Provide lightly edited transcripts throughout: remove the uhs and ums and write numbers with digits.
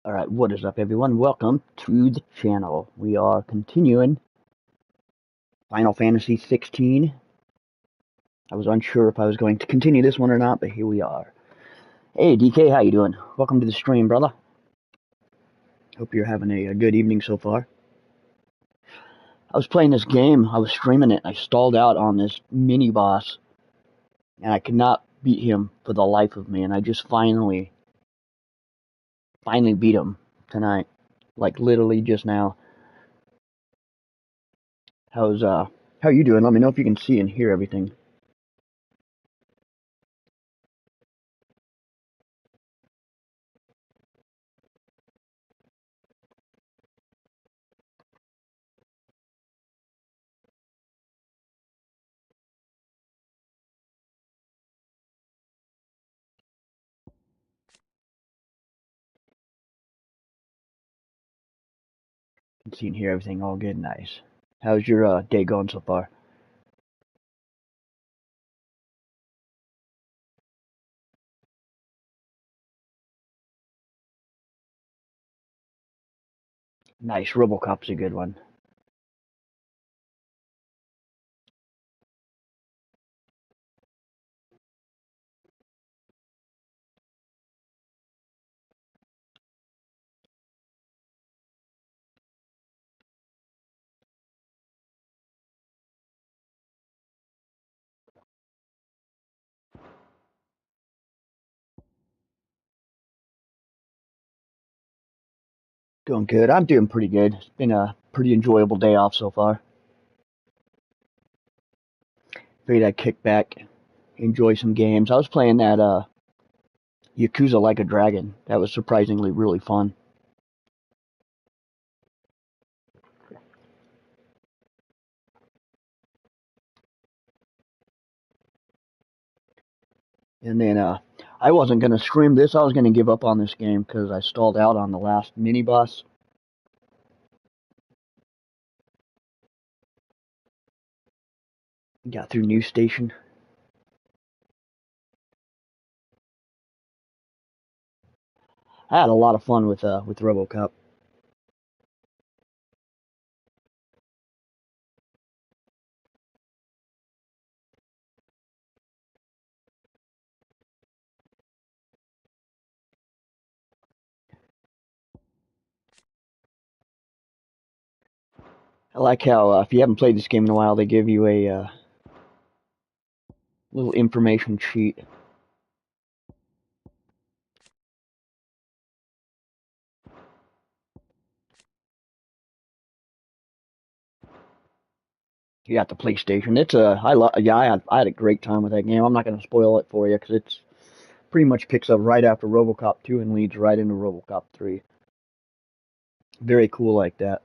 Alright, what is up everyone? Welcome to the channel. We are continuing Final Fantasy XVI. I was unsure if I was going to continue this one or not, but here we are. Hey DK, how you doing? Welcome to the stream, brother. Hope you're having a good evening so far. I was playing this game, I was streaming it, I stalled out on this mini-boss, and I could not beat him for the life of me, and I just finally beat him tonight. Like, literally just now. How are you doing? Let me know if you can see and hear everything. Can see and hear everything all good, nice. How's your day going so far? Nice, Robocop's a good one. Doing good. I'm doing pretty good. It's been a pretty enjoyable day off so far. Figured I'd kick back, enjoy some games. I was playing that Yakuza Like a Dragon. That was surprisingly really fun. And then I wasn't gonna stream this. I was gonna give up on this game because I stalled out on the last mini boss. Got through New Station. I had a lot of fun with RoboCop. I like how if you haven't played this game in a while, they give you a little information sheet. You got the PlayStation. It's a I had a great time with that game. I'm not going to spoil it for you because it's pretty much picks up right after RoboCop 2 and leads right into RoboCop 3. Very cool like that.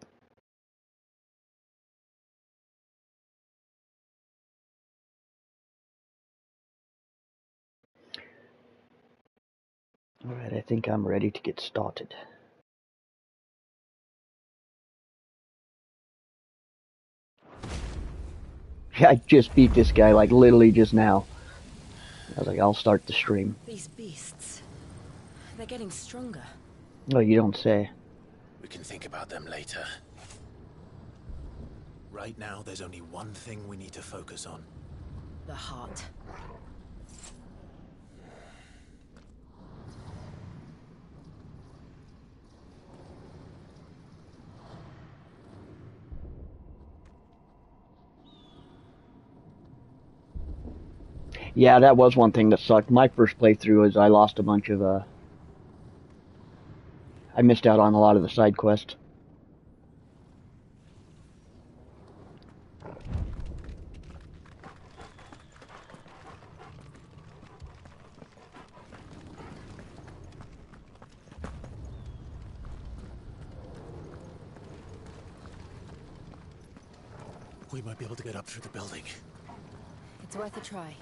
All right, I think I'm ready to get started. Yeah, I just beat this guy like literally just now. I was like, I'll start the stream. These beasts, they're getting stronger. No, you don't say. We can think about them later. Right now, there's only one thing we need to focus on. The heart. Yeah, that was one thing that sucked. My first playthrough is I lost a bunch of I missed out on a lot of the side quests. We might be able to get up through the building. It's worth a try.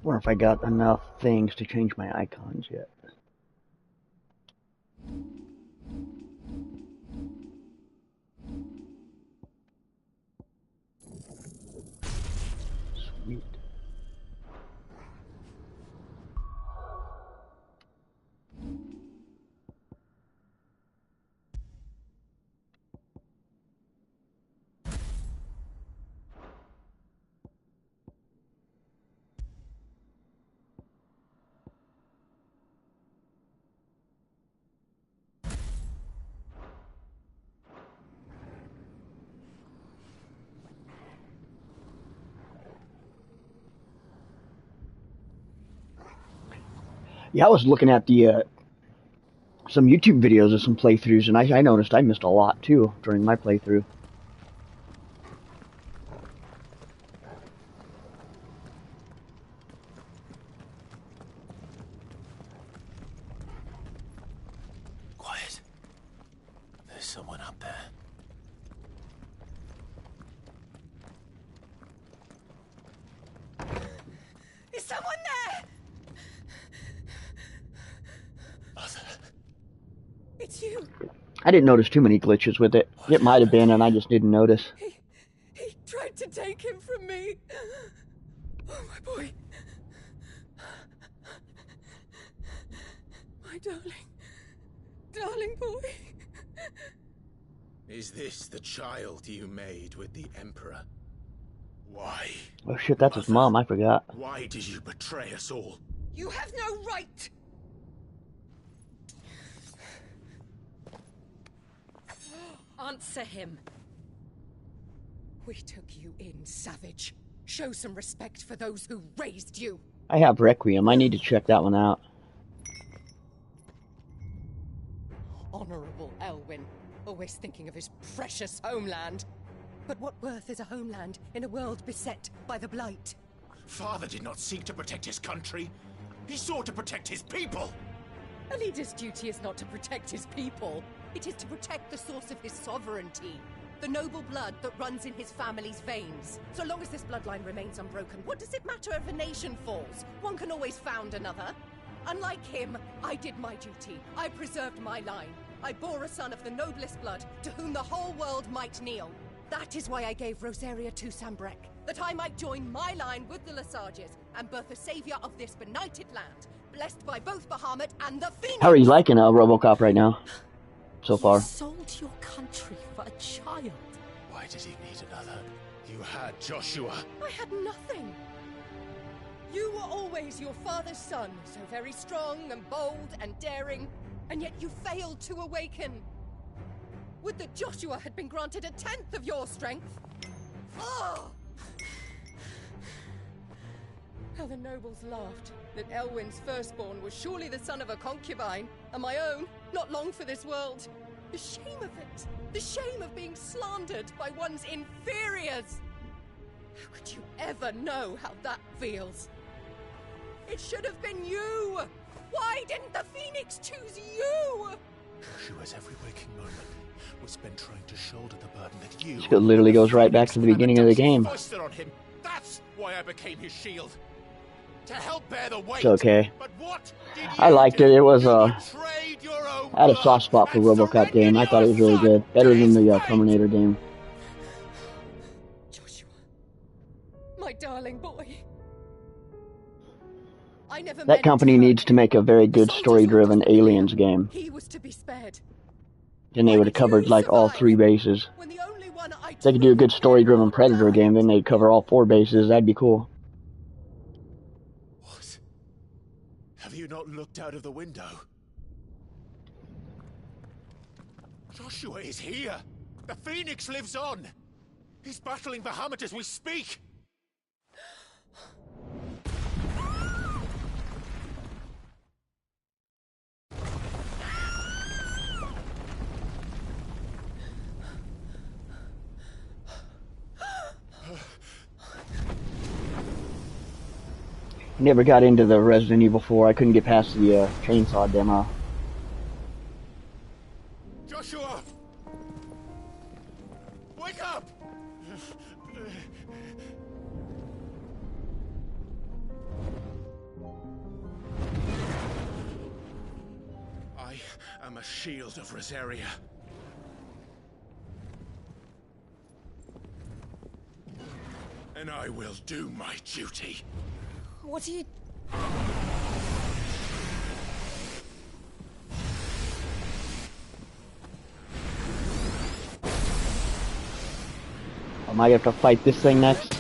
Wonder if I got enough things to change my icons yet. Sweet. Yeah, I was looking at the some YouTube videos of some playthroughs, and I noticed I missed a lot too during my playthrough. Quiet. There's someone up there. Is someone there? Mother. It's you. I didn't notice too many glitches with it. It might have been, and I just didn't notice. He tried to take him from me. Oh, my boy. My darling boy. Is this the child you made with the Emperor? Why? Oh shit, that's his mom, I forgot. Why did you betray us all? You have no right. Answer him. We took you in, savage. Show some respect for those who raised you. I have Requiem, I need to check that one out. Honorable Elwyn, always thinking of his precious homeland. But what worth is a homeland in a world beset by the Blight? Father did not seek to protect his country. He sought to protect his people. A leader's duty is not to protect his people. It is to protect the source of his sovereignty. The noble blood that runs in his family's veins. So long as this bloodline remains unbroken, what does it matter if a nation falls? One can always found another. Unlike him, I did my duty. I preserved my line. I bore a son of the noblest blood, to whom the whole world might kneel. That is why I gave Rosaria to Sambrek, that I might join my line with the Lesages and birth a savior of this benighted land, blessed by both Bahamut and the Phoenix. How are you liking RoboCop right now? So far. You sold your country for a child. Why did he need another? You had Joshua. I had nothing. You were always your father's son, so very strong and bold and daring, and yet you failed to awaken. Would that Joshua had been granted 1/10 of your strength? Oh! How the nobles laughed that Elwyn's firstborn was surely the son of a concubine, and my own, not long for this world. The shame of it! The shame of being slandered by one's inferiors! How could you ever know how that feels? It should have been you! Why didn't the Phoenix choose you? Joshua's every waking moment was spent trying to shoulder the burden that you... This literally goes right back to the beginning of the game. ...foisted on him. That's why I became his shield. To help bear the weight. It's okay. But what did you I liked it. It was You betrayed your own I had a blood soft spot for and RoboCop game. I thought it was really good. Better than the Terminator game. Joshua, my darling boy. I never That meant company to hurt needs to you. make a very good Soldiers story-driven were Aliens game. He was to be spared. Then they would have covered like all 3 bases. When the only one I If they could do a good story-driven Predator game, then they'd cover all 4 bases. That'd be cool. What? Have you not looked out of the window? Joshua is here. The Phoenix lives on. He's battling Bahamut as we speak. Never got into the Resident Evil 4. I couldn't get past the chainsaw demo. Joshua! Wake up! I am a shield of Rosaria. And I will do my duty. What are you... Am I gonna have to fight this thing next?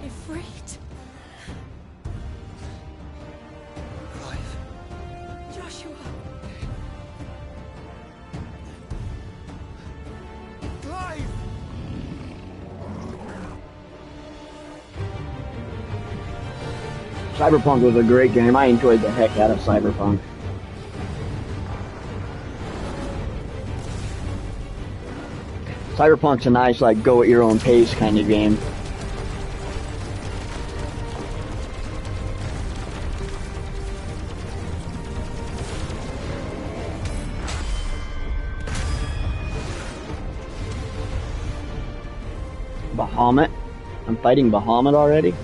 Ifrit? Cyberpunk was a great game. I enjoyed the heck out of Cyberpunk. Cyberpunk's a nice, like, go at your own pace kind of game. Bahamut? I'm fighting Bahamut already?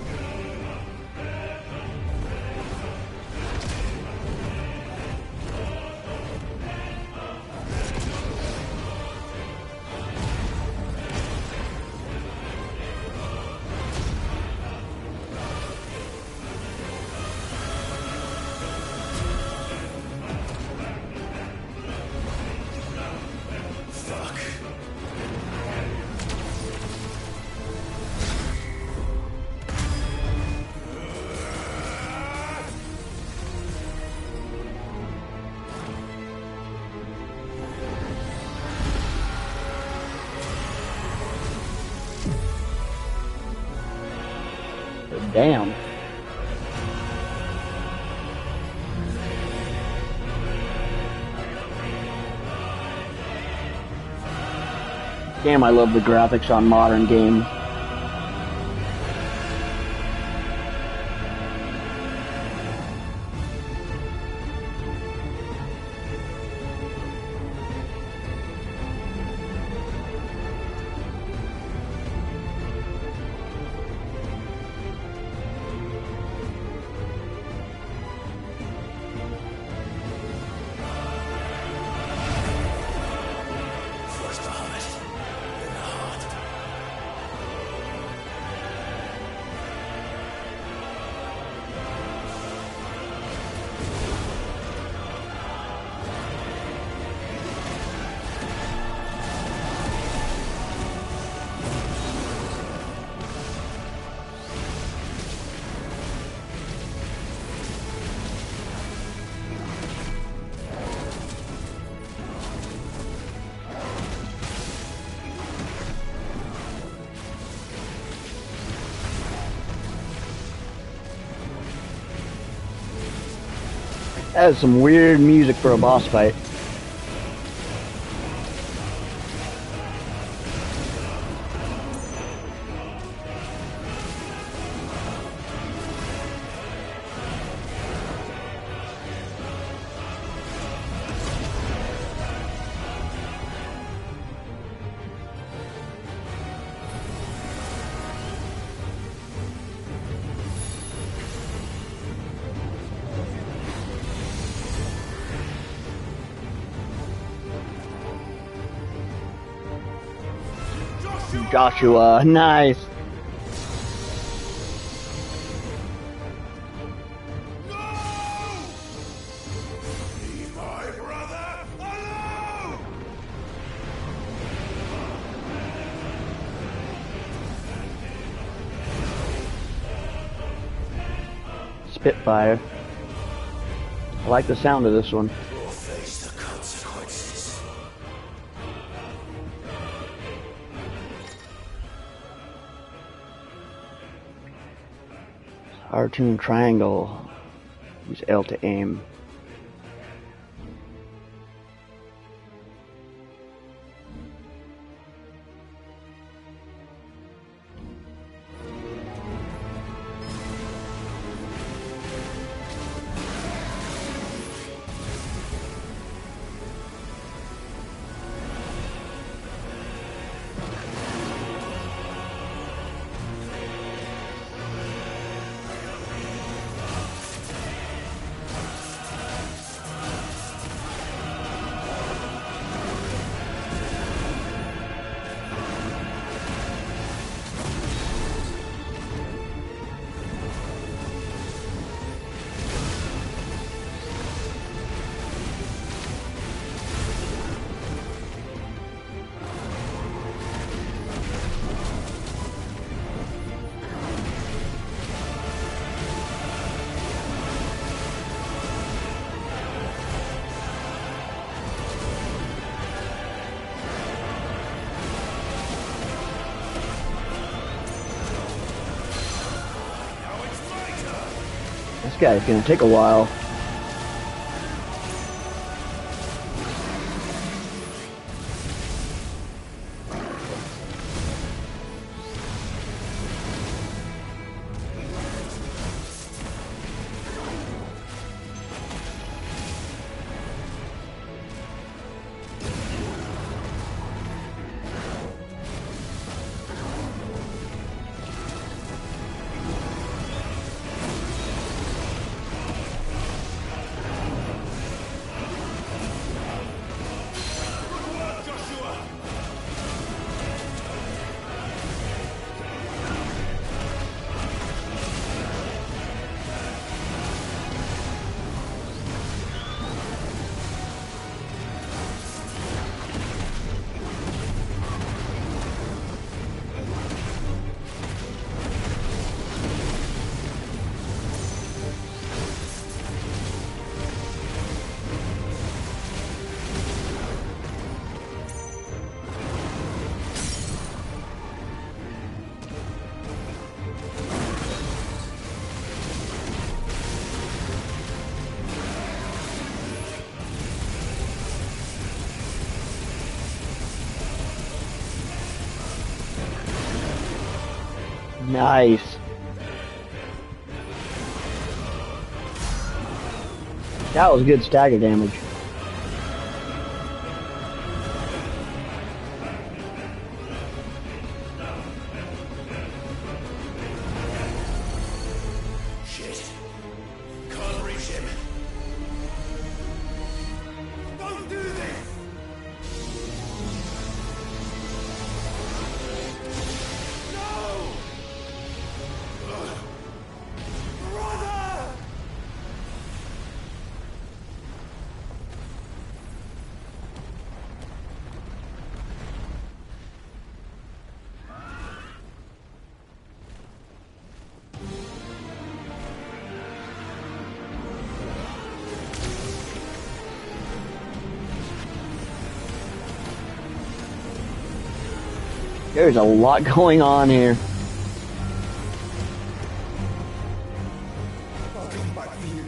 Damn. Damn, I love the graphics on modern games. That is some weird music for a boss fight. Joshua, nice. Leave my brother alone! Spitfire. I like the sound of this one. You'll face the consequences. R2 triangle. Use L to aim. guy's gonna take a while. Nice. That was good stagger damage. Shit. Can't reach him. Don't do this! No! Brother! There's a lot going on here. I'll come back for you.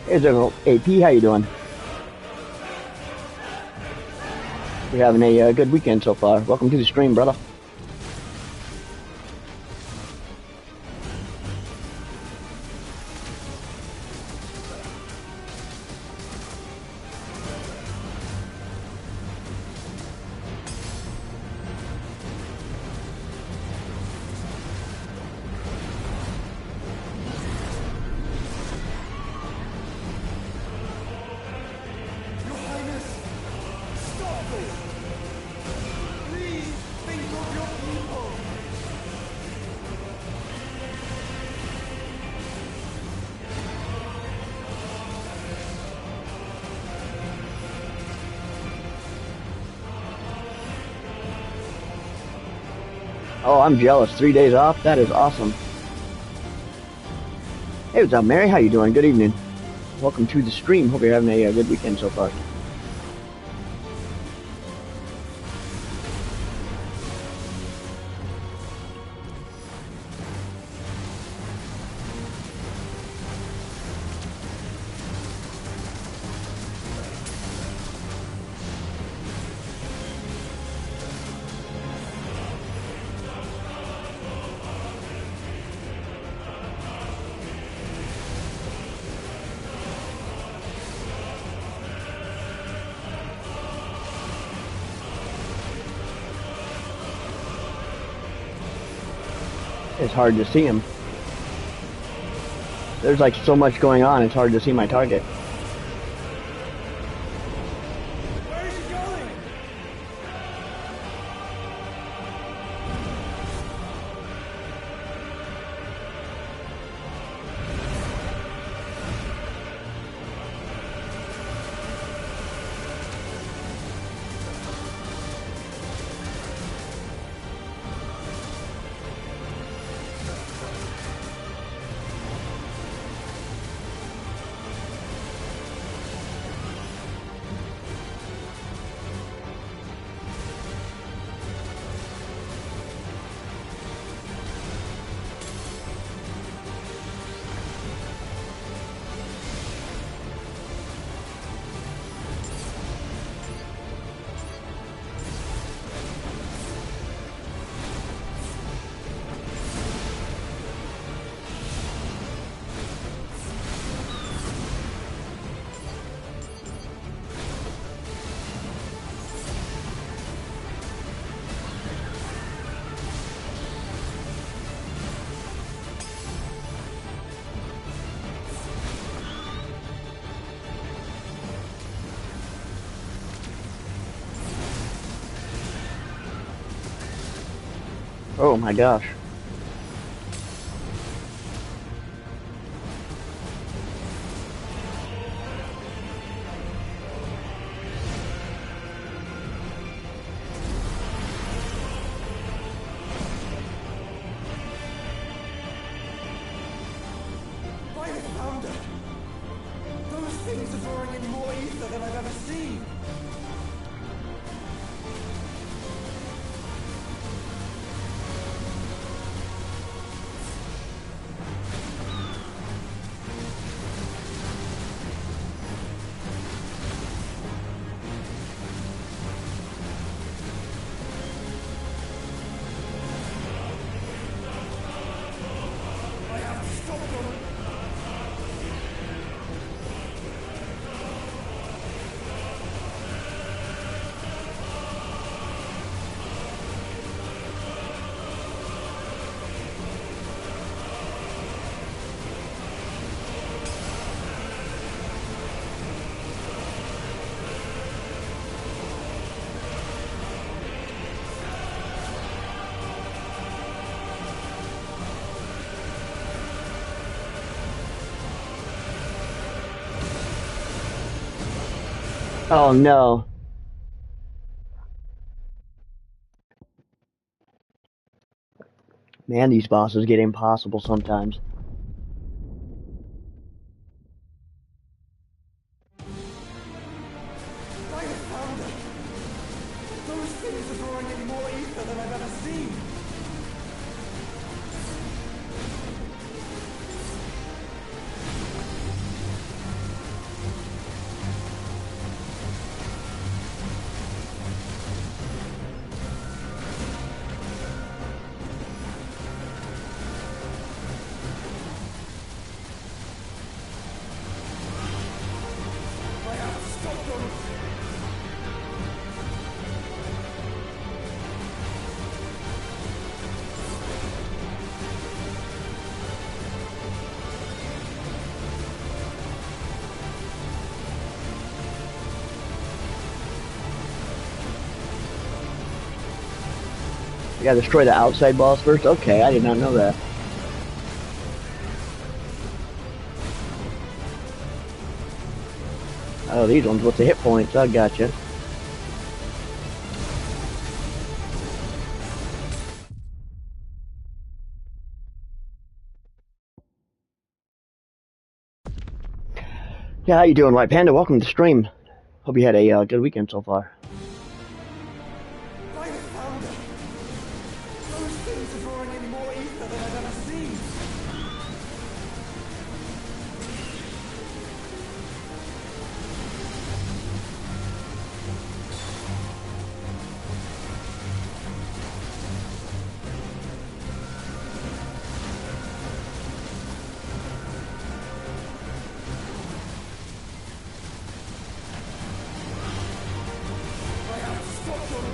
Here's our AP, how you doing? You're having a good weekend so far. Welcome to the stream, brother. Your Highness, stop this! Please think of your people! Oh, I'm jealous. 3 days off? That is awesome. Hey, what's up, Mary? How you doing? Good evening. Welcome to the stream. Hope you're having a good weekend so far. It's hard to see him. There's like so much going on, it's hard to see my target. Where is he going? Oh my gosh. By the founder! Those things are drawing in more ether than I've ever seen! I have to stop them! Oh no. Man, these bosses get impossible sometimes. By the founder! Those things are drawing in more ether than I've ever seen! I have to stop them! I gotta destroy the outside boss first? Okay, I did not know that. Oh, these ones with the hit points, I gotcha. Yeah, how you doing, White Panda? Welcome to the stream. Hope you had a good weekend so far. By the founder! Those things are drawing in more ether than I've ever seen! I have to stop them!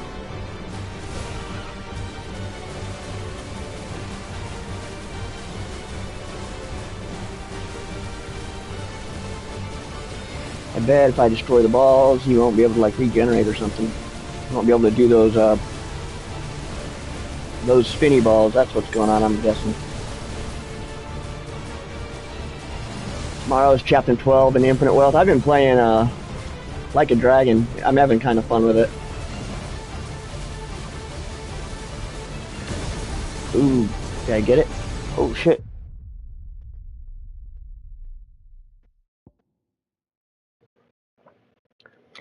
I bet if I destroy the balls, he won't be able to like regenerate or something. He won't be able to do those spinny balls. That's what's going on, I'm guessing. Tomorrow's Chapter 12 in Infinite Wealth. I've been playing Like a Dragon. I'm having kind of fun with it. Ooh, did I get it? Oh shit.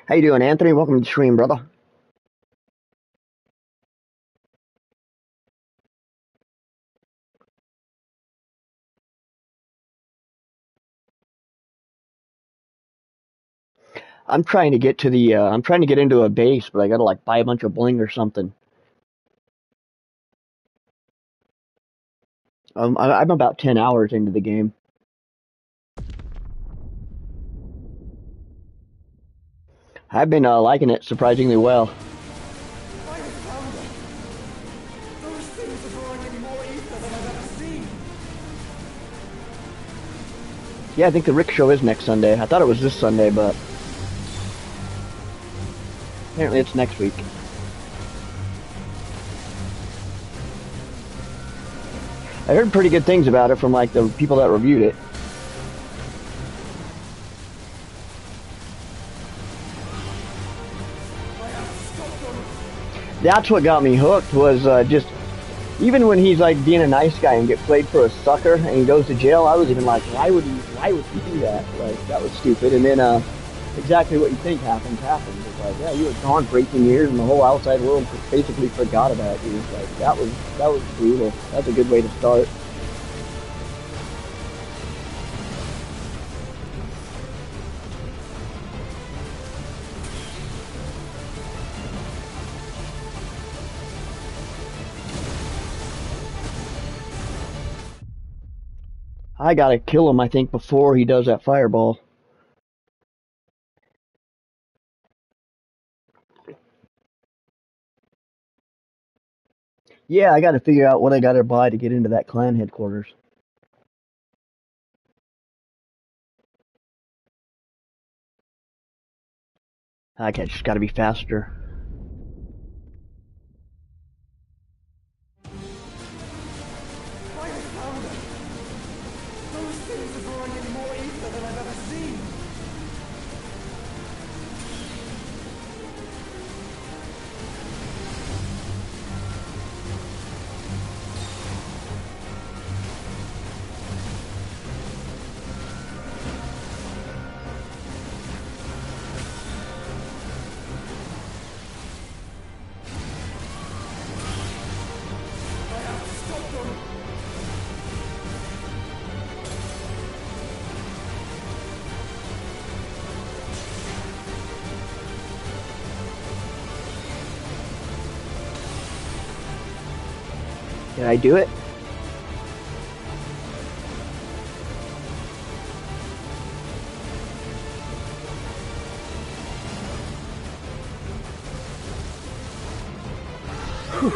How you doing, Anthony? Welcome to the stream, brother. I'm trying to get to the I'm trying to get into a base, but I gotta like buy a bunch of bling or something. I'm about 10 hours into the game. I've been liking it surprisingly well. I found it. Those things are drawing in more ether than I've ever seen. Yeah, I think the Rick show is next Sunday. I thought it was this Sunday, but apparently it's next week. I heard pretty good things about it from like the people that reviewed it. That's what got me hooked was just even when he's like being a nice guy and get played for a sucker and he goes to jail, I was even like, why would he do that? Like that was stupid. And then exactly what you think happens. It's like, yeah, you were gone for 18 years and the whole outside world basically forgot about you. Like that was brutal. That's a good way to start. I gotta kill him, I think, before he does that fireball. Yeah, I gotta figure out what I gotta buy to get into that clan headquarters. I just gotta be faster. I found it. Those things are drawing in more ether than I've ever seen. I have to stop them. Did I do it? Whew.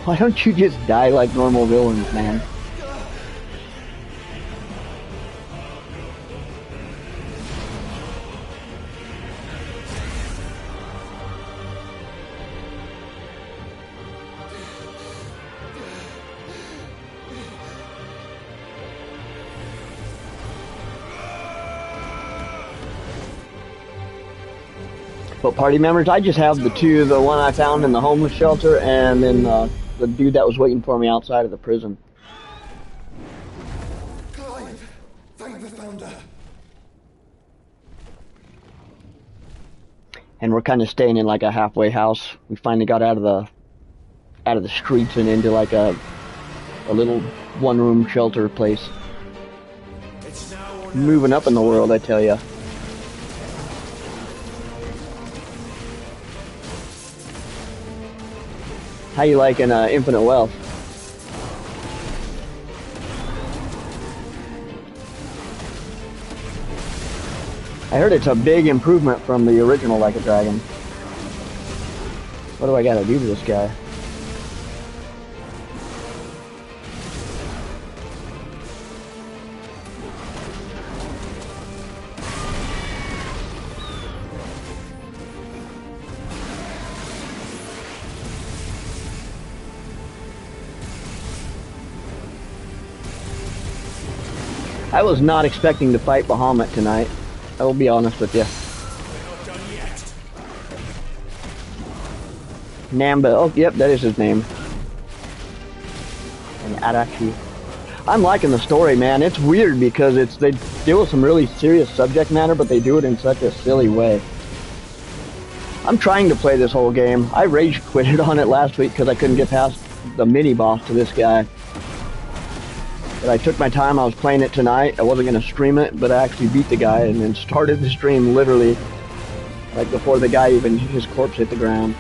Why don't you just die like normal villains, man? But party members, I just have the one I found in the homeless shelter, and then the dude that was waiting for me outside of the prison. Clive, thank the Founder. And we're kind of staying in like a halfway house. We finally got out of the streets and into like a little one-room shelter place. Moving up in the world, I tell ya. How you liking Infinite Wealth? I heard it's a big improvement from the original Like a Dragon. What do I gotta do to this guy? I was not expecting to fight Bahamut tonight. I will be honest with you. Namba. Oh, yep, that is his name. And Arashi. I'm liking the story, man. It's weird because they deal with some really serious subject matter, but they do it in such a silly way. I'm trying to play this whole game. I rage quitted on it last week because I couldn't get past the mini boss to this guy. But I took my time. I was playing it tonight. I wasn't going to stream it, but I actually beat the guy and then started the stream literally like before the guy even his corpse hit the ground.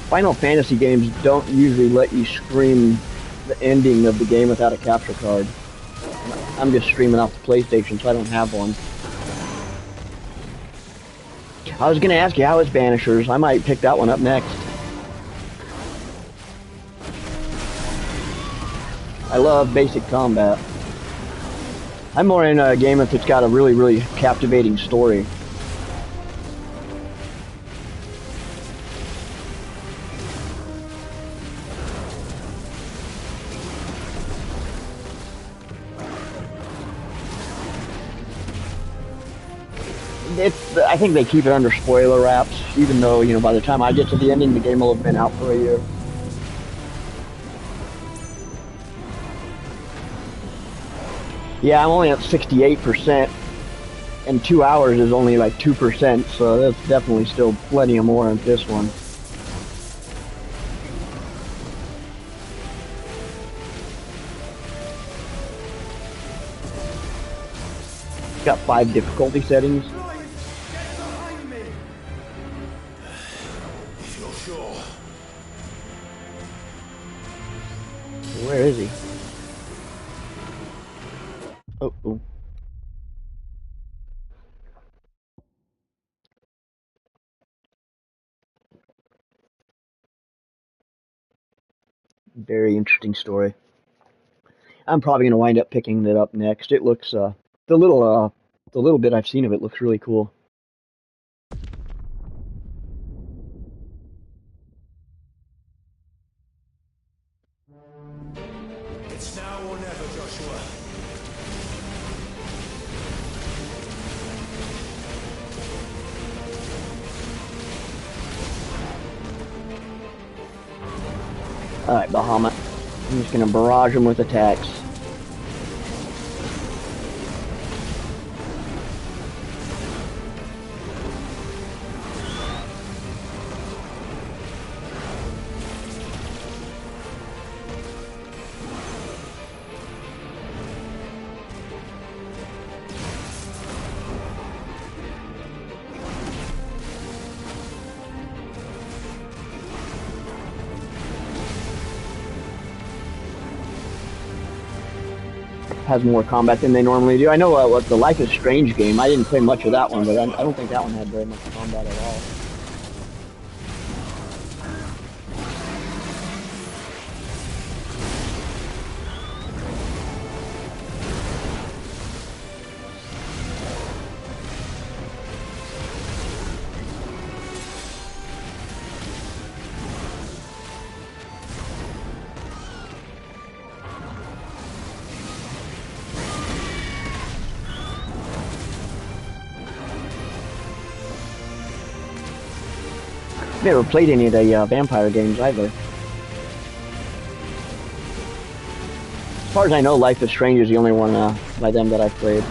Final Fantasy games don't usually let you stream the ending of the game without a capture card. I'm just streaming off the PlayStation, so I don't have one. I was gonna ask you, how is Banishers? I might pick that one up next. I love basic combat. I'm more in a game if it's got a really, really captivating story. I think they keep it under spoiler wraps, even though, you know, by the time I get to the ending, the game will have been out for a year. Yeah, I'm only at 68%, and 2 hours is only like 2%, so that's definitely still plenty of more in this one. Got 5 difficulty settings. Where is he? Oh. Very interesting story. I'm probably gonna wind up picking it up next. It looks the little bit I've seen of it looks really cool. It's now or never, Joshua. Alright, Bahamut. I'm just gonna barrage him with attacks. Has more combat than they normally do. I know what the Life is Strange game, I didn't play much of that one, but I don't think that one had very much combat at all. Never played any of the vampire games either. As far as I know, Life is Strange is the only one by them that I've played.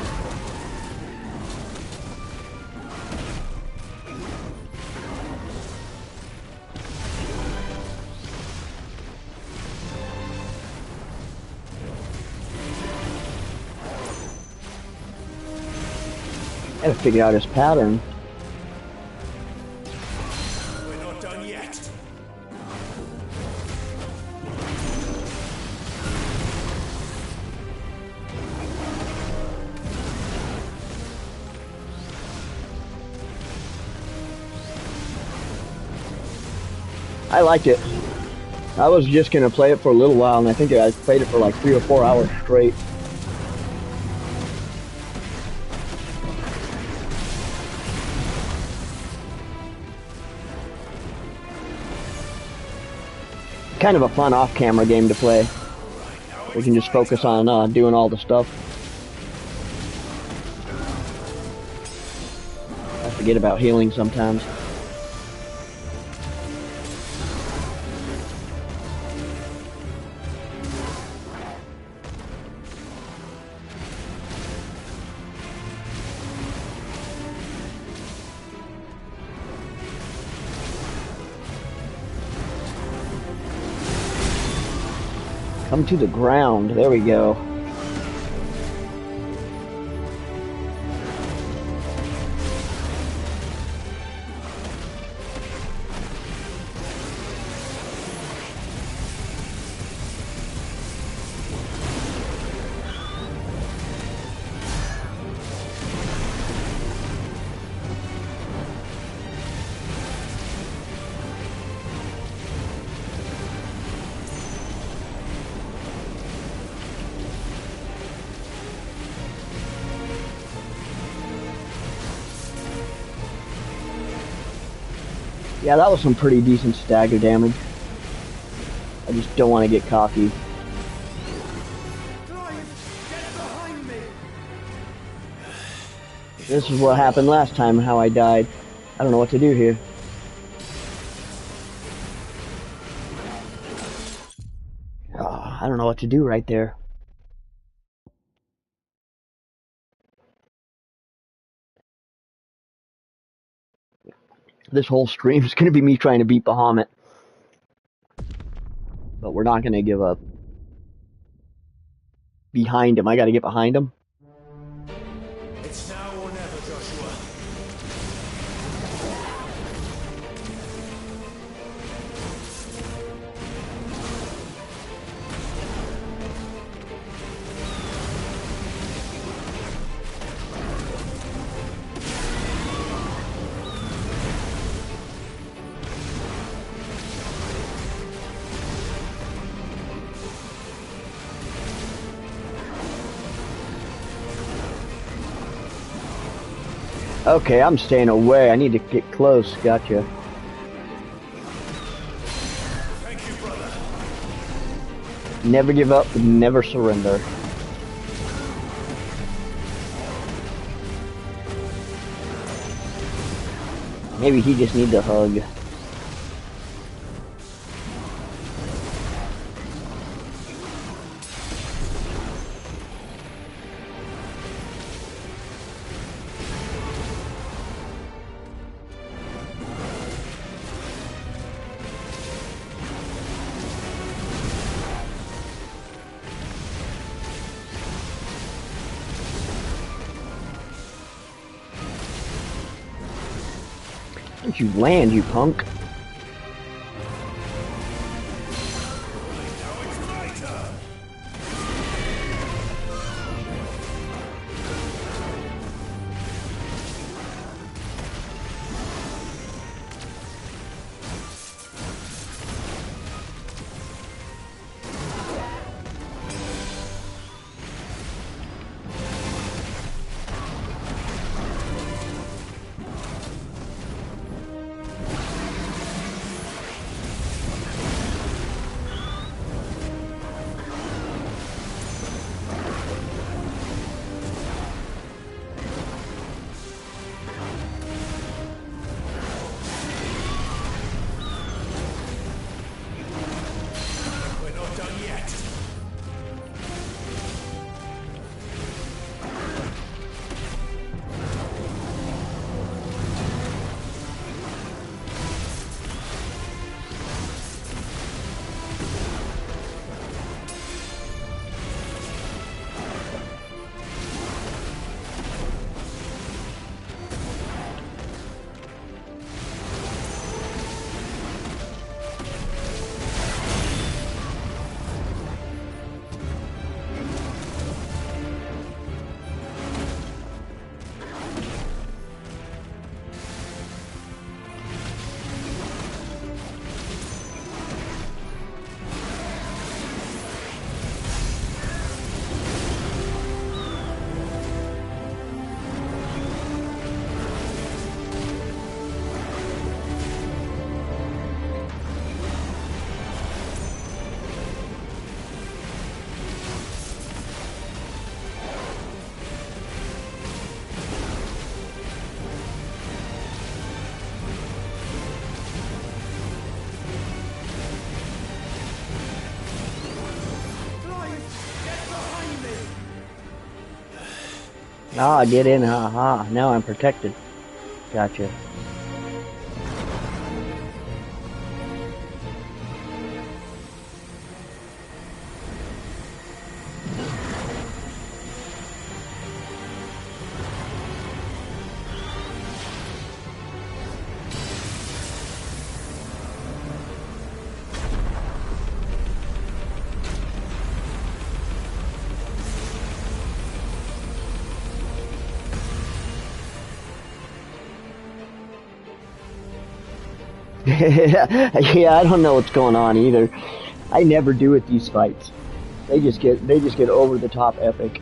I gotta figure out his pattern. I liked it. I was just gonna play it for a little while, and I think I played it for like 3 or 4 hours straight. Kind of a fun off-camera game to play. We can just focus on doing all the stuff. I forget about healing sometimes. Come to the ground. There we go. Yeah, that was some pretty decent stagger damage. I just don't want to get cocky. This is what happened last time, how I died. I don't know what to do here. Oh, I don't know what to do right there. This whole stream is going to be me trying to beat Bahamut. But we're not going to give up. Behind him. I got to get behind him. It's now or never, Joshua. Okay, I'm staying away. I need to get close. Gotcha. Thank you, brother. Never give up, never surrender. Maybe he just needs a hug. Don't you land, you punk. Ah, get in. Aha. Now I'm protected. Gotcha. Yeah, I don't know what's going on either. I never do with these fights. They just get over the top epic.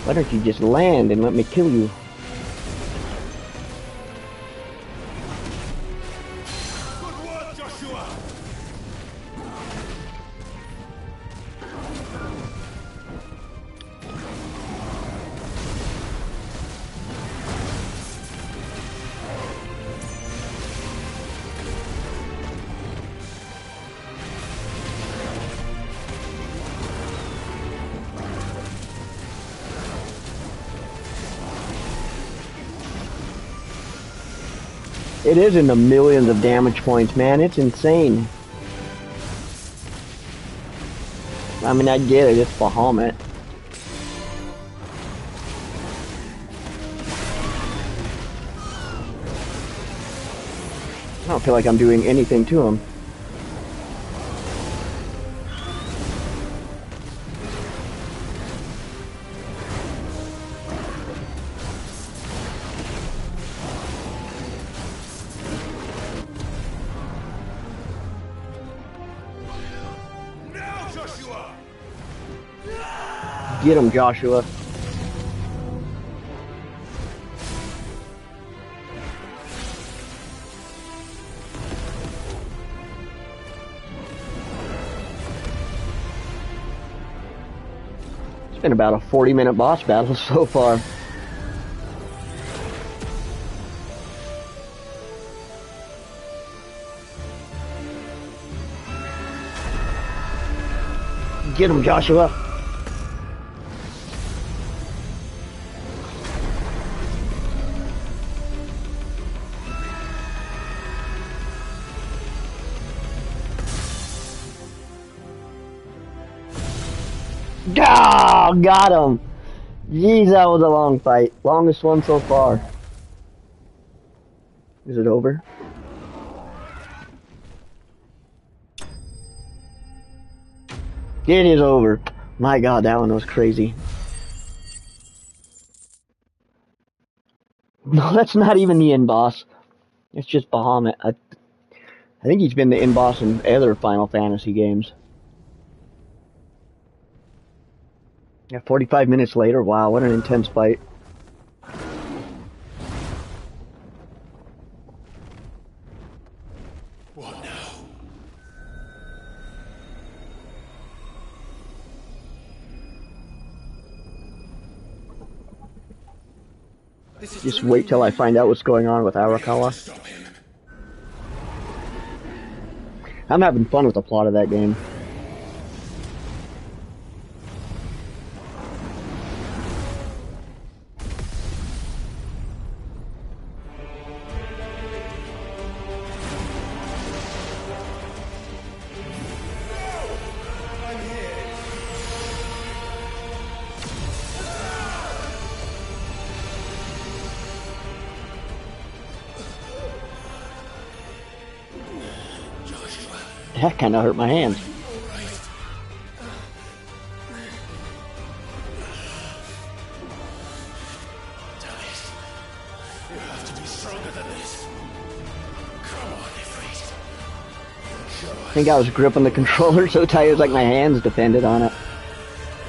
Why don't you just land and let me kill you? Good work, Joshua! It is in the millions of damage points, man. It's insane. I mean, I get it. It's Bahamut. I don't feel like I'm doing anything to him. Get him, Joshua. It's been about a 40-minute boss battle so far. Get him, Joshua. Oh, got him. Jeez, that was a long fight. Longest one so far. Is it over? It is over. My god, that one was crazy. No, that's not even the end boss. It's just Bahamut. I think he's been the end boss in other Final Fantasy games. Yeah, 45 minutes later. Wow, what an intense fight. What now? Just wait till I find out what's going on with Arakawa. Stop him. I'm having fun with the plot of that game. That kind of hurt my hands. You have to be stronger than this. I think I was gripping the controller so tight it was like my hands depended on it.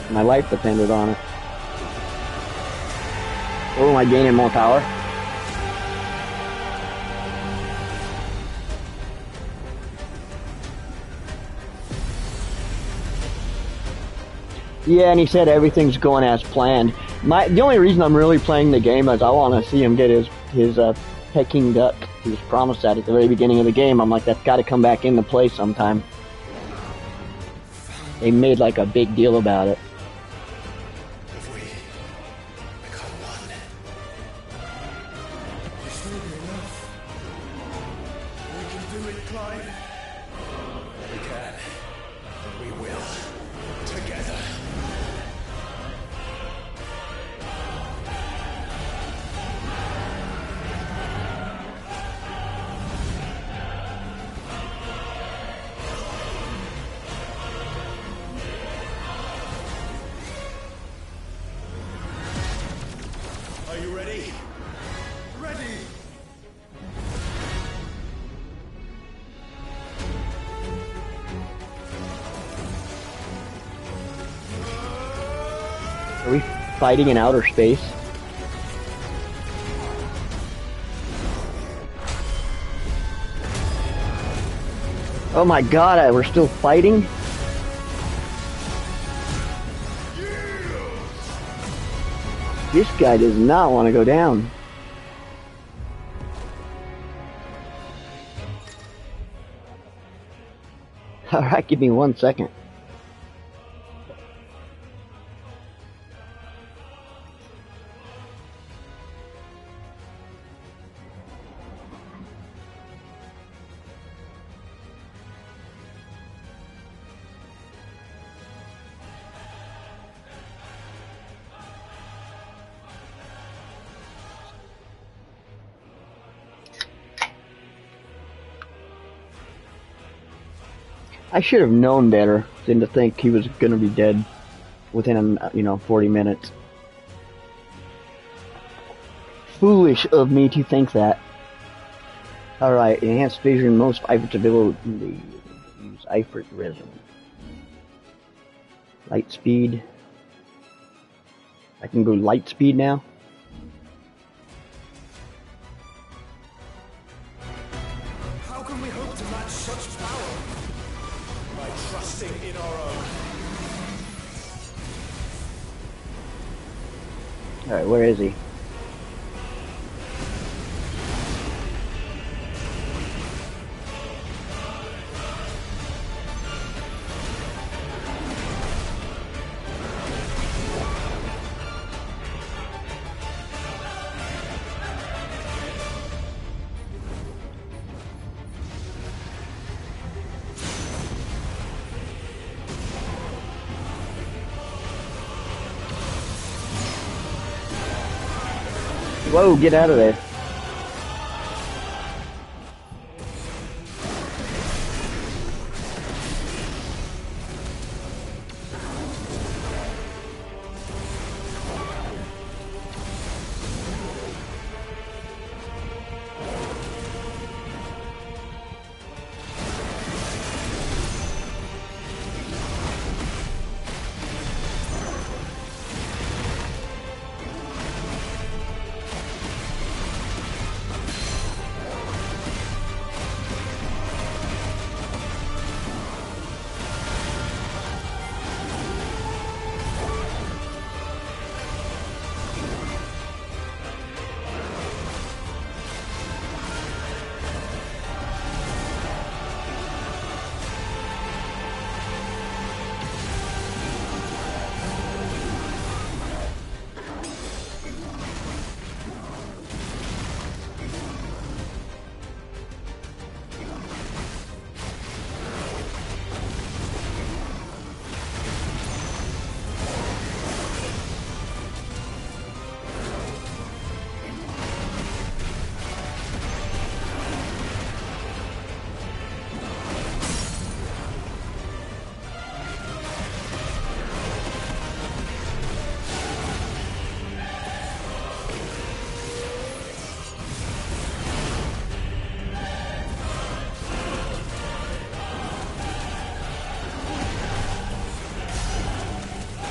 My life depended on it. Oh, am I gaining more power? Yeah, and he said everything's going as planned. The only reason I'm really playing the game is I want to see him get his Peking duck. He was promised that at the very beginning of the game. I'm like, that's got to come back into play sometime. They made like a big deal about it. If we become one, This will be enough. We can do it, Clive. we can, and we will, together. Are you ready? Ready! Are we fighting in outer space? Oh my god, we're still fighting? This guy does not want to go down. Alright, give me 1 second. I should have known better than to think he was going to be dead within, 40 minutes. Foolish of me to think that. Alright, enhanced vision, most Ifrit's ability. Use Ifrit Rhythm. Light speed. I can go light speed now. How can we hope to match such power? By trusting in our own. Alright, where is he? Whoa, get out of there.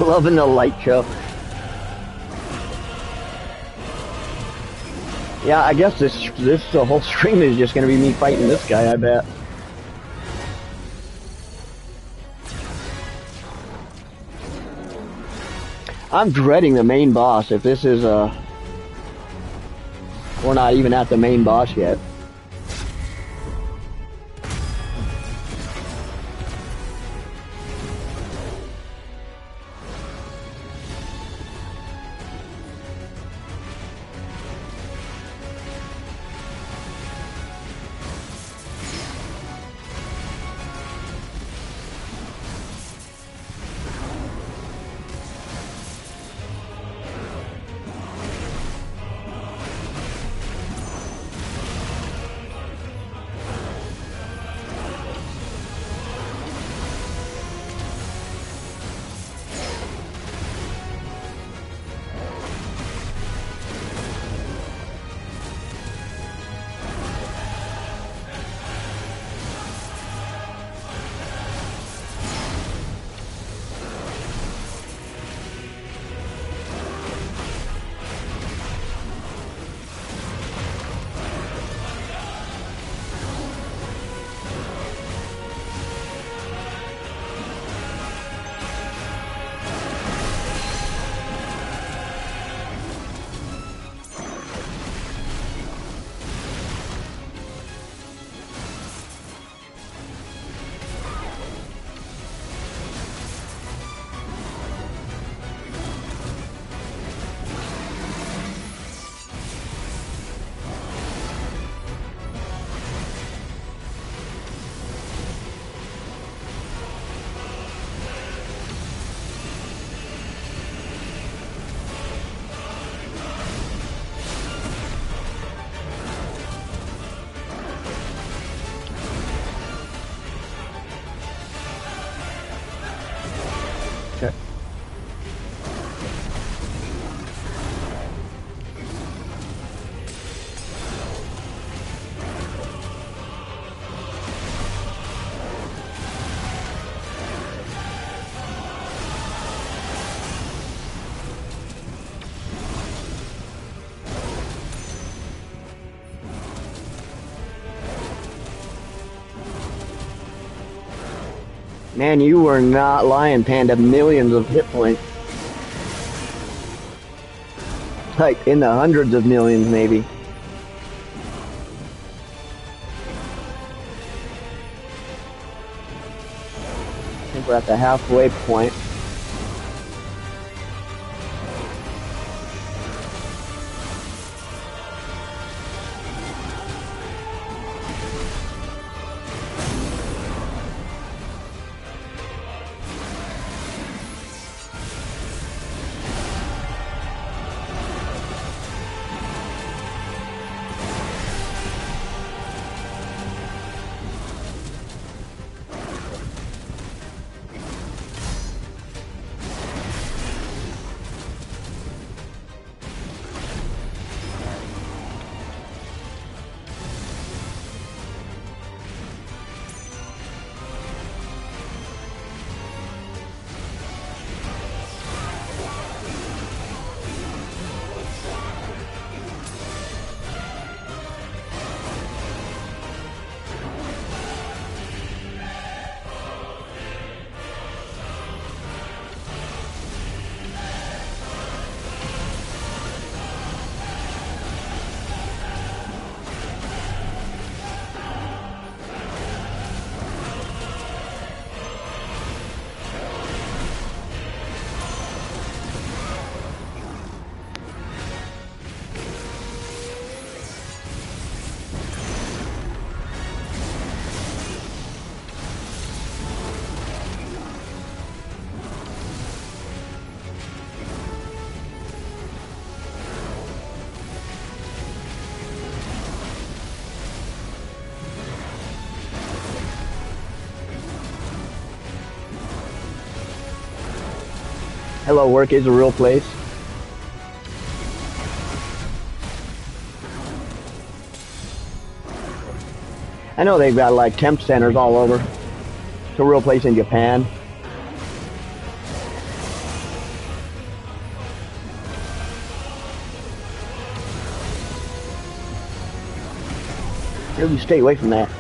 Loving the light show. Yeah, I guess this whole stream is just gonna be me fighting this guy, I bet. I'm dreading the main boss. If this is we're not even at the main boss yet. Man, you were not lying, Panda. Millions of hit points. Like, in the hundreds of millions, maybe. I think we're at the halfway point. Hello Work is a real place. I know they've got like temp centers all over. It's a real place in Japan. Better you stay away from that.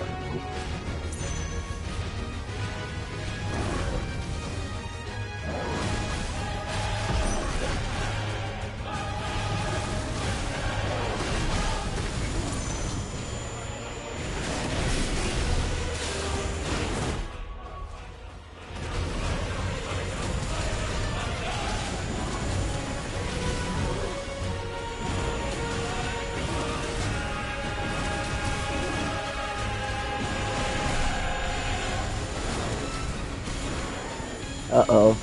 Uh-oh.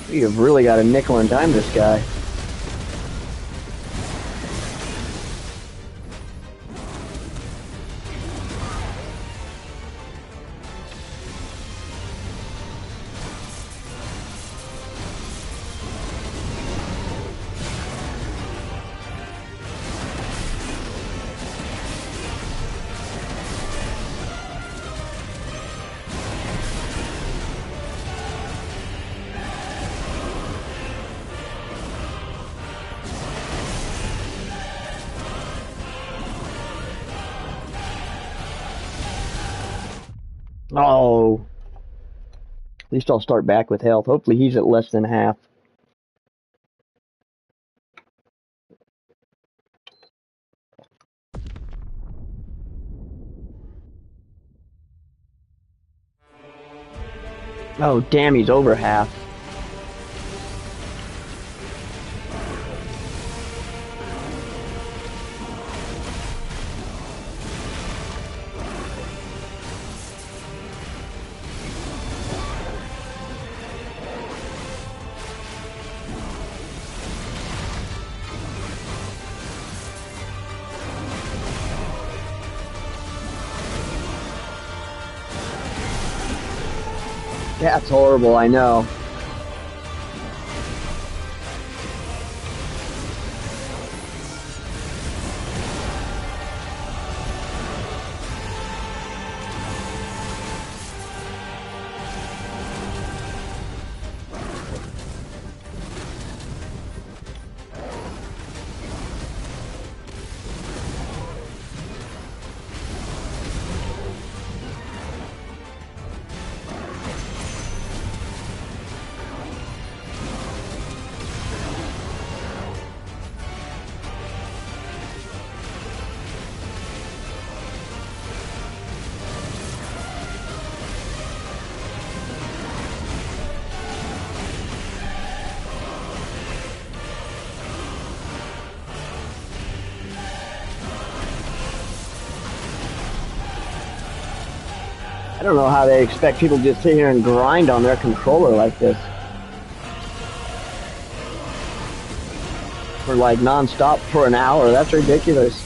You've really got a nickel and dime this guy. Oh. At least I'll start back with health. Hopefully he's at less than half. Oh, damn, he's over half. That's horrible, I know. I don't know how they expect people to just sit here and grind on their controller like this. for like non-stop for an hour. That's ridiculous.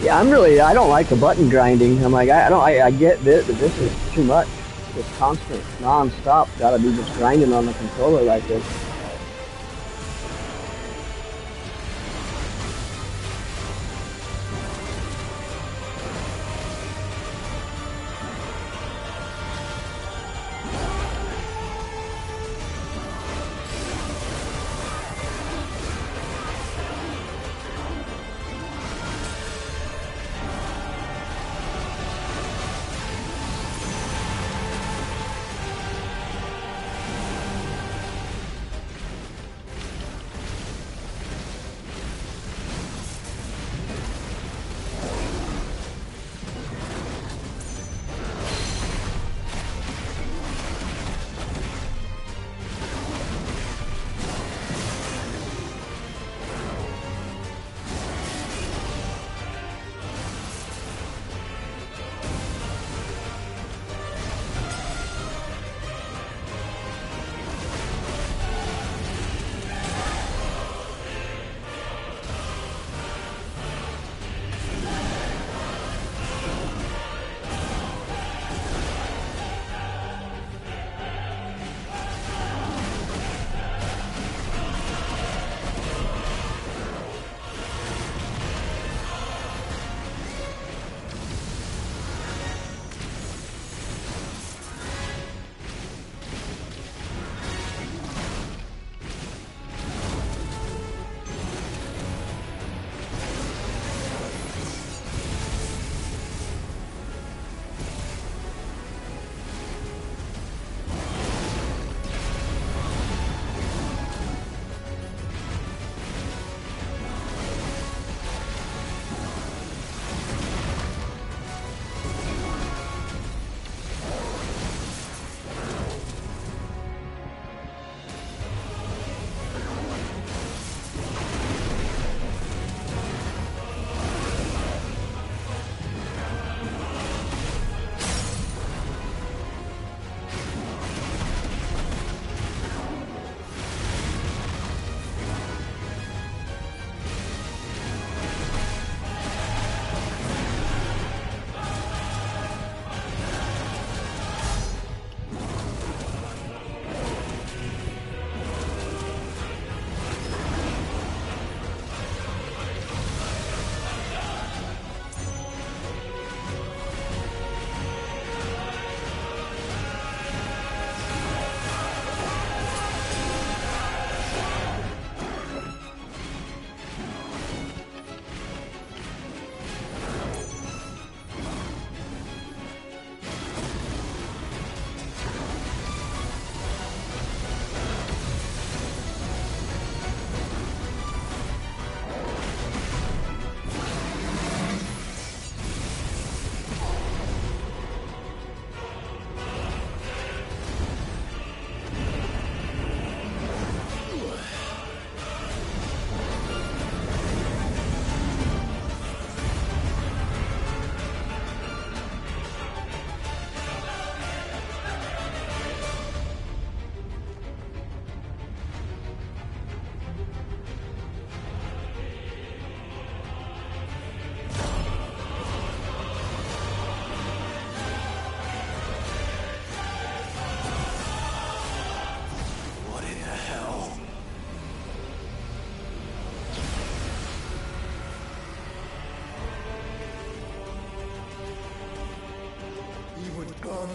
Yeah, I don't like the button grinding. I'm like, I get this, but this is too much. This constant, non-stop, gotta be just grinding on the controller like this.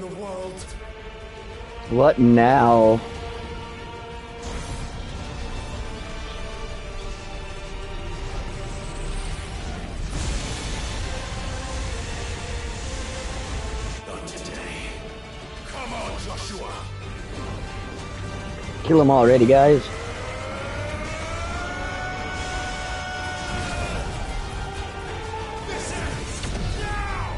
the world. What now? Not today. Come on, Joshua. Kill him already, guys. This ends now.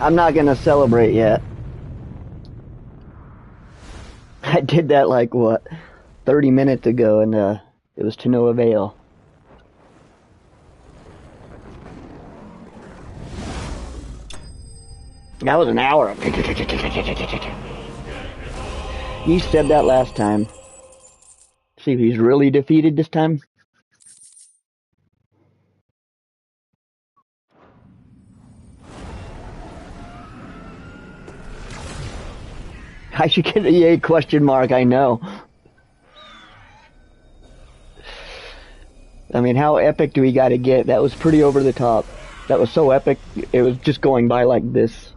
I'm not gonna celebrate yet. I did that like, what, 30 minutes ago, and it was to no avail. That was an hour. He said that last time. See if he's really defeated this time. I should get a yay question mark, I know. I mean, how epic do we gotta get? That was pretty over the top. That was so epic, it was just going by like this.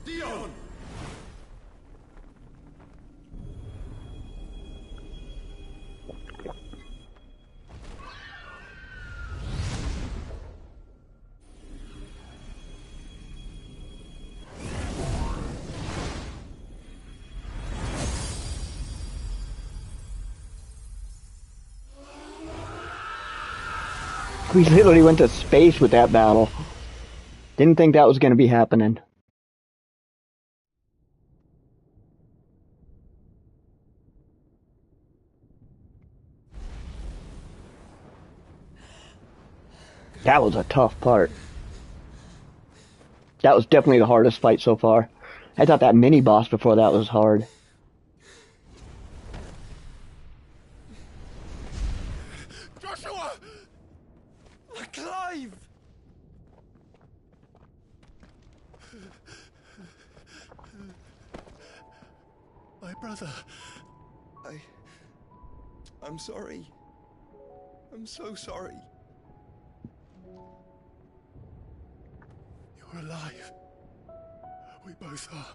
Dion! We literally went to space with that battle. Didn't think that was gonna be happening. That was a tough part. That was definitely the hardest fight so far. I thought that mini-boss before that was hard. Joshua! Clive! My brother. I'm sorry. I'm so sorry. You're alive. We both are.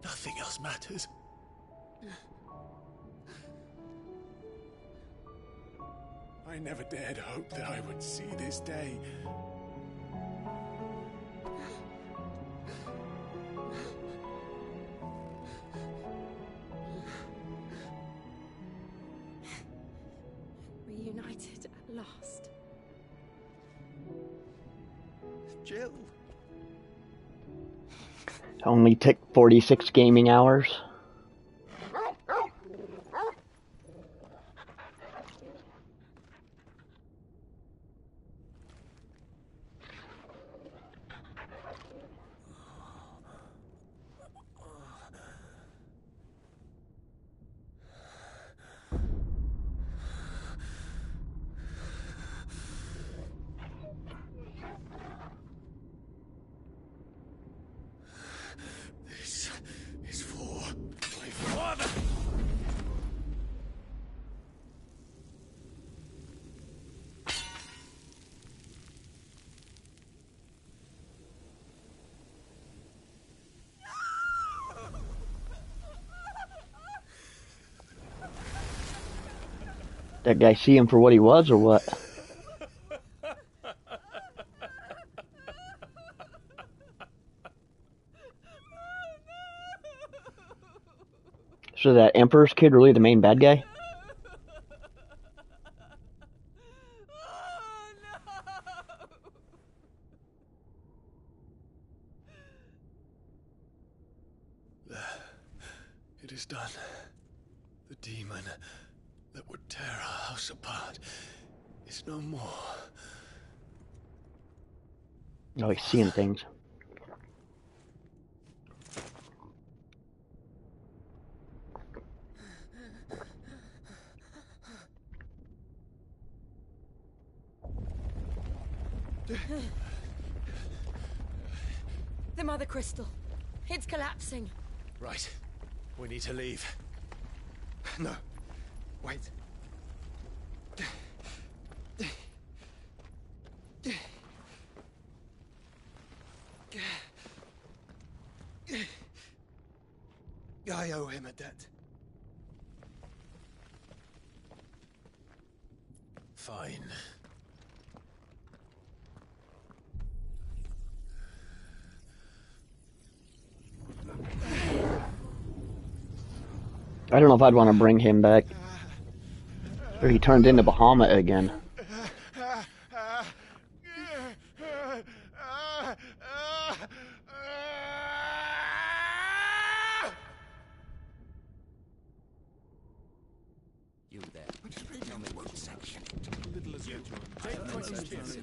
Nothing else matters. I never dared hope that I would see this day. Reunited at last. Jill. Only took 46 gaming hours. This is for my father. That guy see him for what he was or what? So that Emperor's kid really the main bad guy? It is done. The demon that would tear our house apart is no more. Oh, he's seeing things. The Mother Crystal. It's collapsing. Right. We need to leave. No. Wait. I owe him a debt. Fine. I don't know if I'd want to bring him back. Or he turned into Bahamut again. You there.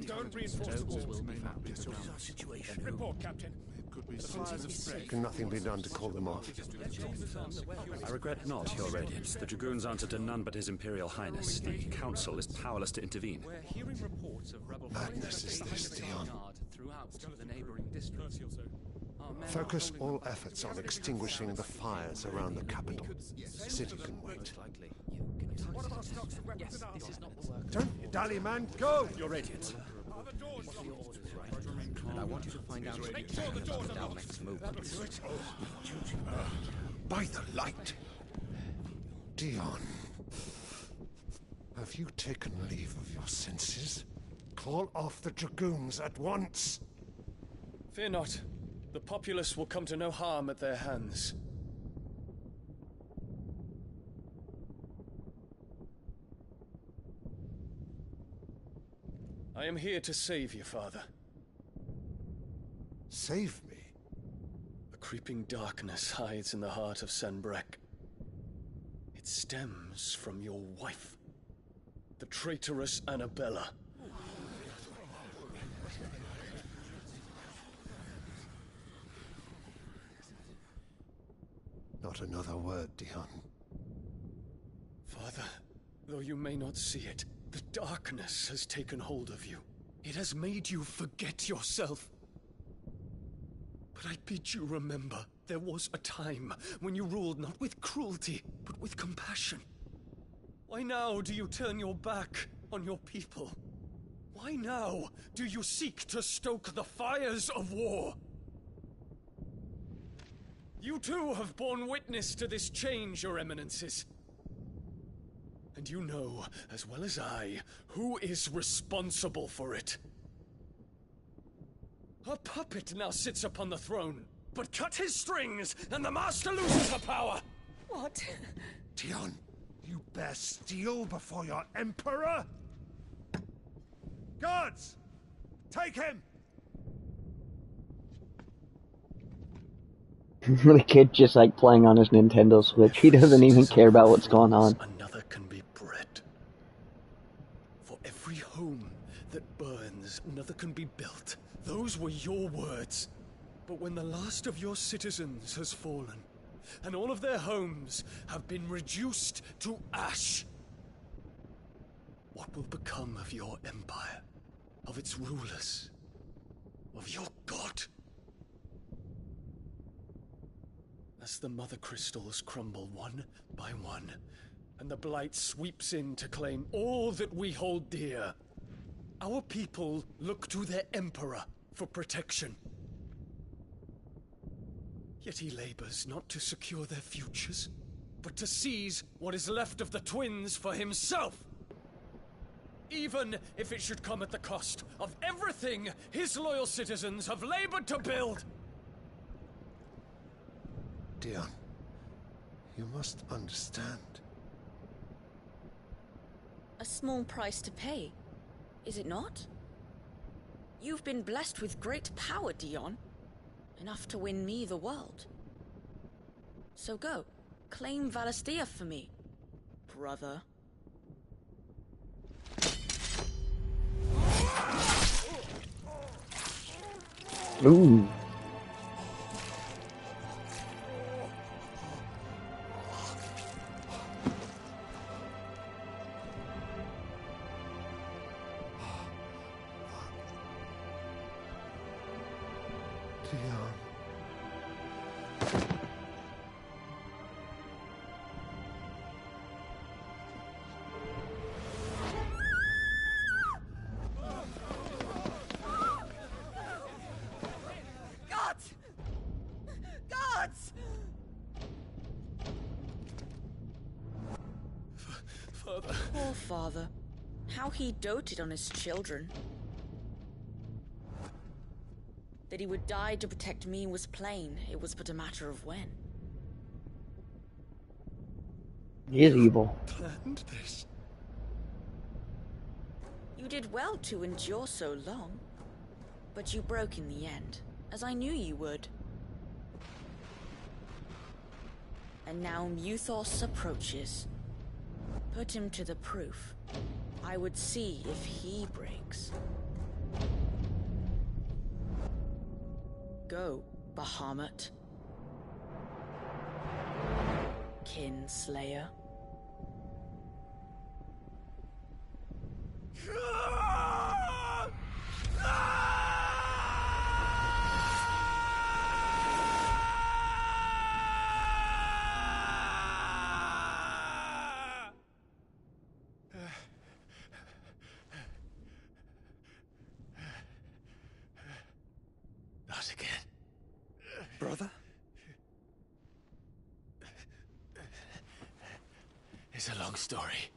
Don't reinforce the walls. Situation. Report, Captain. Can nothing be done to call them off? I regret not, Your Radiance. The Dragoons answer to none but His Imperial Highness. The Council is powerless to intervene. We're hearing reports of rebel Madness is this, Dion. throughout the neighboring districts. Focus all efforts on extinguishing the fires around the capital. The city can wait. Don't you dally, man. Go! Your Radiance. And I want you to find out about the Dalmec's movements. By the light! Dion, have you taken leave of your senses? Call off the Dragoons at once! Fear not. The populace will come to no harm at their hands. I am here to save you, Father. Save me? A creeping darkness hides in the heart of Sanbreque. It stems from your wife, the traitorous Annabella. Not another word, Dion. Father, though you may not see it, the darkness has taken hold of you. It has made you forget yourself. But I bid you remember, there was a time when you ruled not with cruelty, but with compassion. Why now do you turn your back on your people? Why now do you seek to stoke the fires of war? You too have borne witness to this change, Your Eminences. And you know, as well as I, who is responsible for it. A puppet now sits upon the throne, but cut his strings, and the Master loses her power! What? Dion, you bear steel before your Emperor? Guards! Take him! The kid just like playing on his Nintendo Switch. He doesn't even care about what's going on. Another can be bred. For every home that burns, another can be built. Those were your words. But when the last of your citizens has fallen, and all of their homes have been reduced to ash, what will become of your empire, of its rulers, of your god? As the Mother Crystals crumble one by one, and the Blight sweeps in to claim all that we hold dear, our people look to their Emperor for protection. Yet he labors not to secure their futures, but to seize what is left of the twins for himself. Even if it should come at the cost of everything his loyal citizens have labored to build. Dion, you must understand. A small price to pay, is it not? You've been blessed with great power, Dion. Enough to win me the world. So go, claim Valisthea for me, brother. Ooh. Dion. Gods! Gods! Father. Poor father. How he doted on his children. That he would die to protect me was plain. It was but a matter of when. He is evil. Planned this. You did well to endure so long. But you broke in the end, as I knew you would. And now Muthos approaches. Put him to the proof. I would see if he breaks. Go, Bahamut. Kinslayer. Not again. Brother? It's a long story.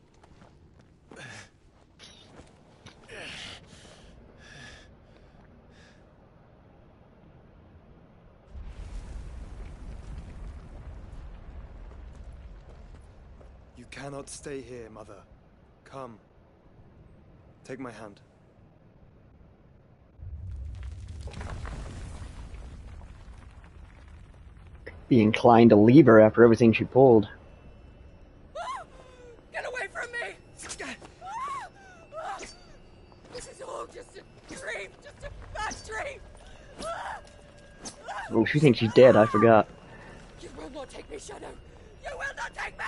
You cannot stay here, Mother. Come. Take my hand. Be inclined to leave her after everything she pulled. Get away from me! This is all just a dream, just a bad dream! Oh, she thinks she's dead, I forgot. You will not take me, Shadow! You will not take me!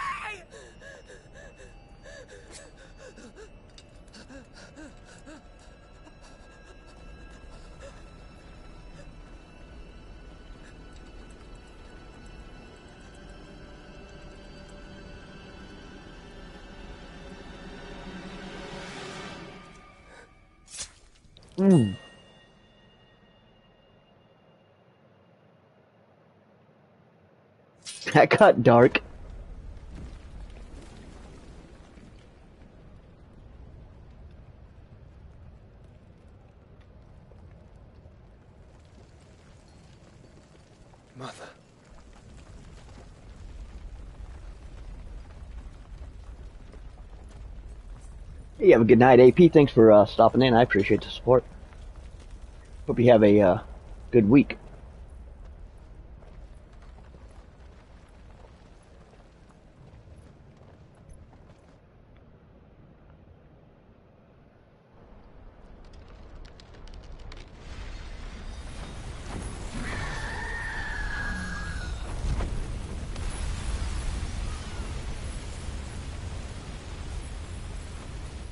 That got dark. Mother. Hey, have a good night, AP. Thanks for stopping in. I appreciate the support. Hope you have a good week.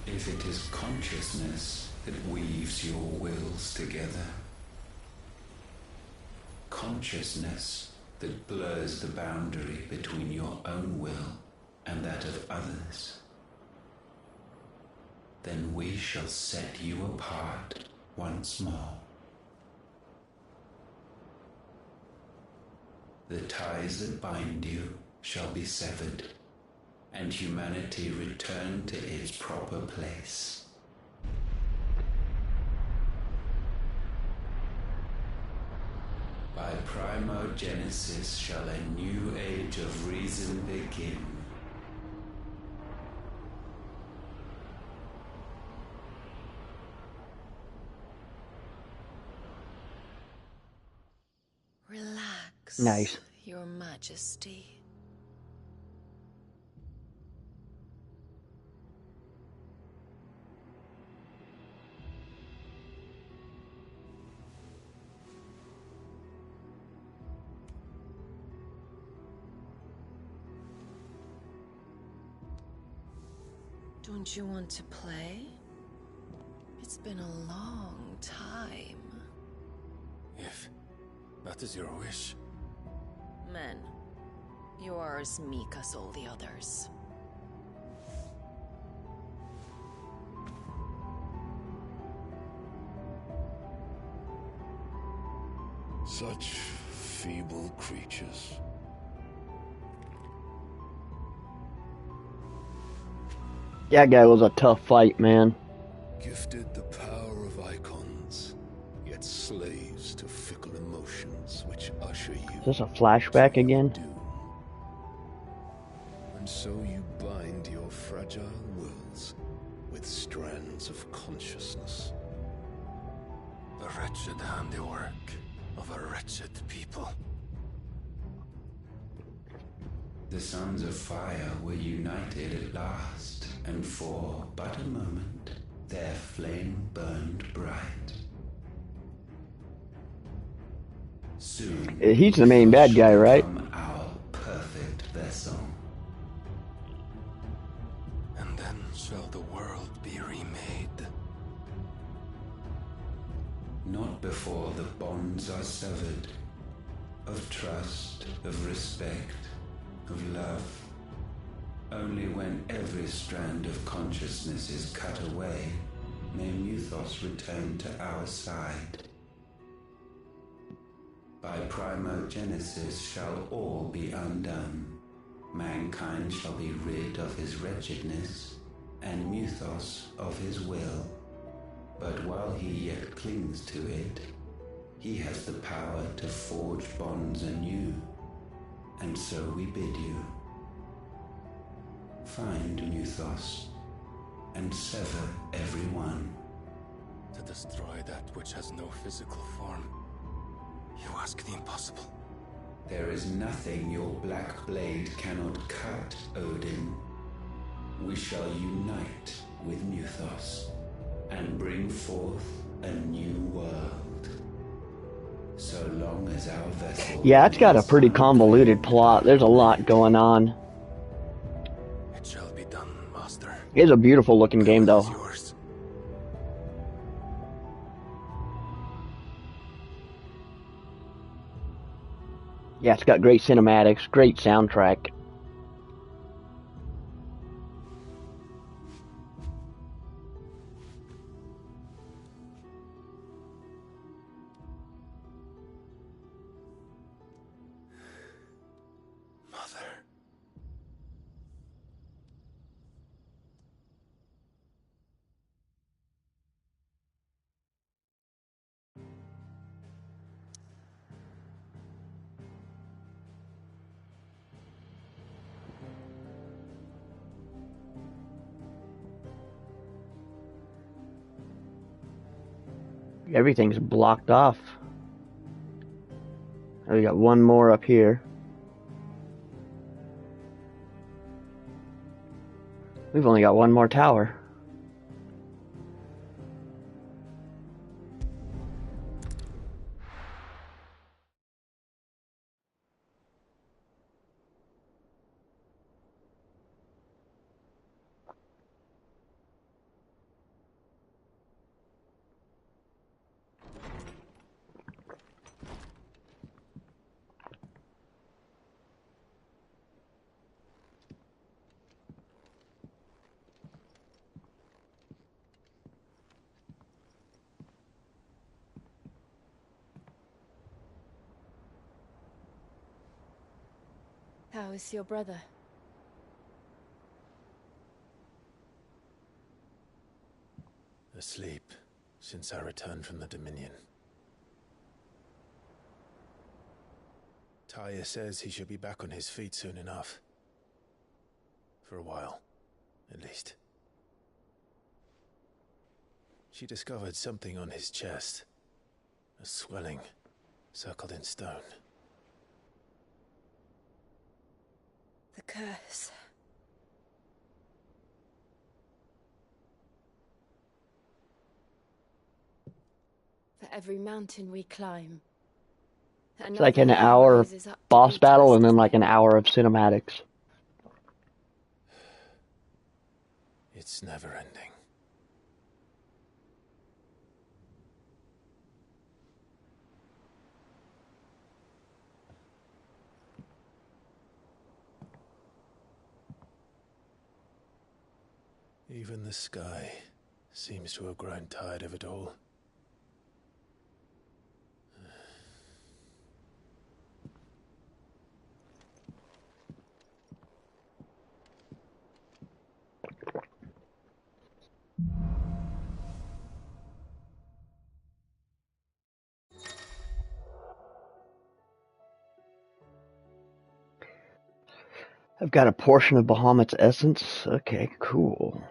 If it is consciousness that weaves your wills together, consciousness that blurs the boundary between your own will and that of others, then we shall set you apart once more. The ties that bind you shall be severed, and humanity return to its proper place. By primogenesis shall a new age of reason begin. Relax, Nice. Your Majesty. Don't you want to play? It's been a long time. That is your wish. Men, you are as meek as all the others. Such feeble creatures. That guy was a tough fight, man. Gifted the power of icons, yet slaves to fickle emotions which usher you. Is this a flashback again? Doom. And so you bind your fragile wills with strands of consciousness. The wretched handiwork of a wretched people. The Sons of Fire were united at last, and for but a moment, their flame burned bright. Soon, He's the main bad guy, right? Our perfect vessel. And then shall the world be remade. Not before the bonds are severed, of trust, of respect, of love. Only when every strand of consciousness is cut away, may Muthos return to our side. By primogenesis shall all be undone. Mankind shall be rid of his wretchedness, and Muthos of his will. But while he yet clings to it, he has the power to forge bonds anew. And so we bid you, find Muthos, and sever every one. To destroy that which has no physical form, you ask the impossible. There is nothing your black blade cannot cut, Odin. We shall unite with Muthos, and bring forth a new world. So long as our vessel... Yeah, it's got a pretty convoluted plot. There's a lot going on. It shall be done, Master. It's a beautiful looking game, though. Yours. Yeah, it's got great cinematics, great soundtrack. Everything's blocked off. We got one more up here. We've only got one more tower. How is your brother? Asleep since I returned from the Dominion. Taya says he should be back on his feet soon enough. For a while, at least. She discovered something on his chest. A swelling, circled in stone. The curse. For every mountain we climb, It's like an hour boss battle and then like an hour of cinematics. It's never ending. Even the sky seems to have grown tired of it all. I've got a portion of Bahamut's essence. Okay, cool.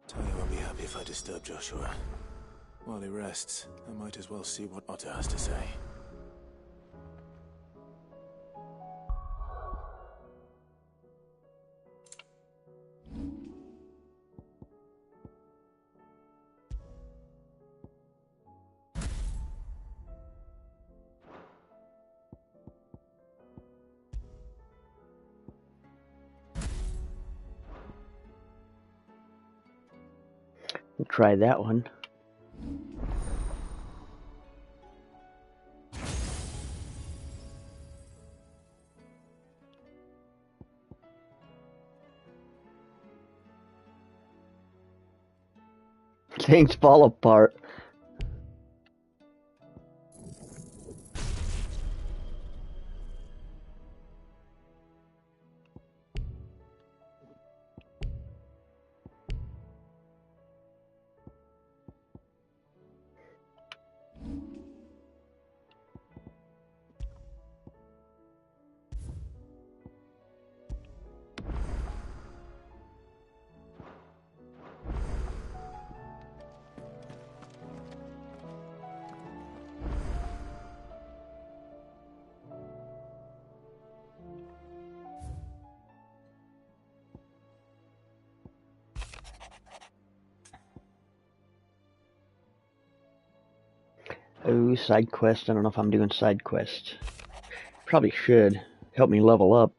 Tony won't be happy if I disturb Joshua. While he rests, I might as well see what Otto has to say. We'll try that one. Things fall apart. Oh, side quest. I don't know if I'm doing side quest. Probably should. Help me level up.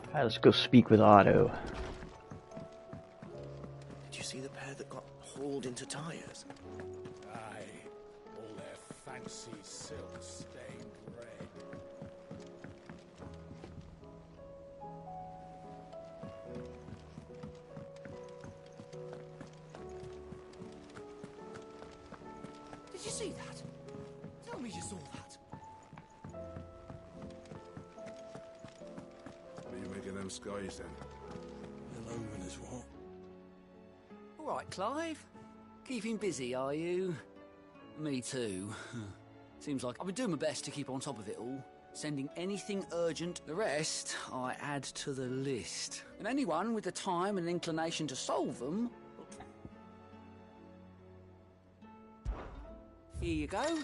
Alright, let's go speak with Otto. Did you see the pair that got hauled into tires? Aye, all their fancy silk stained red. Did you see that? Tell me you saw that. What are you making them skies then? Hello, as what? All right, Clive. Keeping busy, are you? Me too. Seems like I've been doing my best to keep on top of it all. Sending anything urgent. The rest, I add to the list. And anyone with the time and inclination to solve them... Here you go.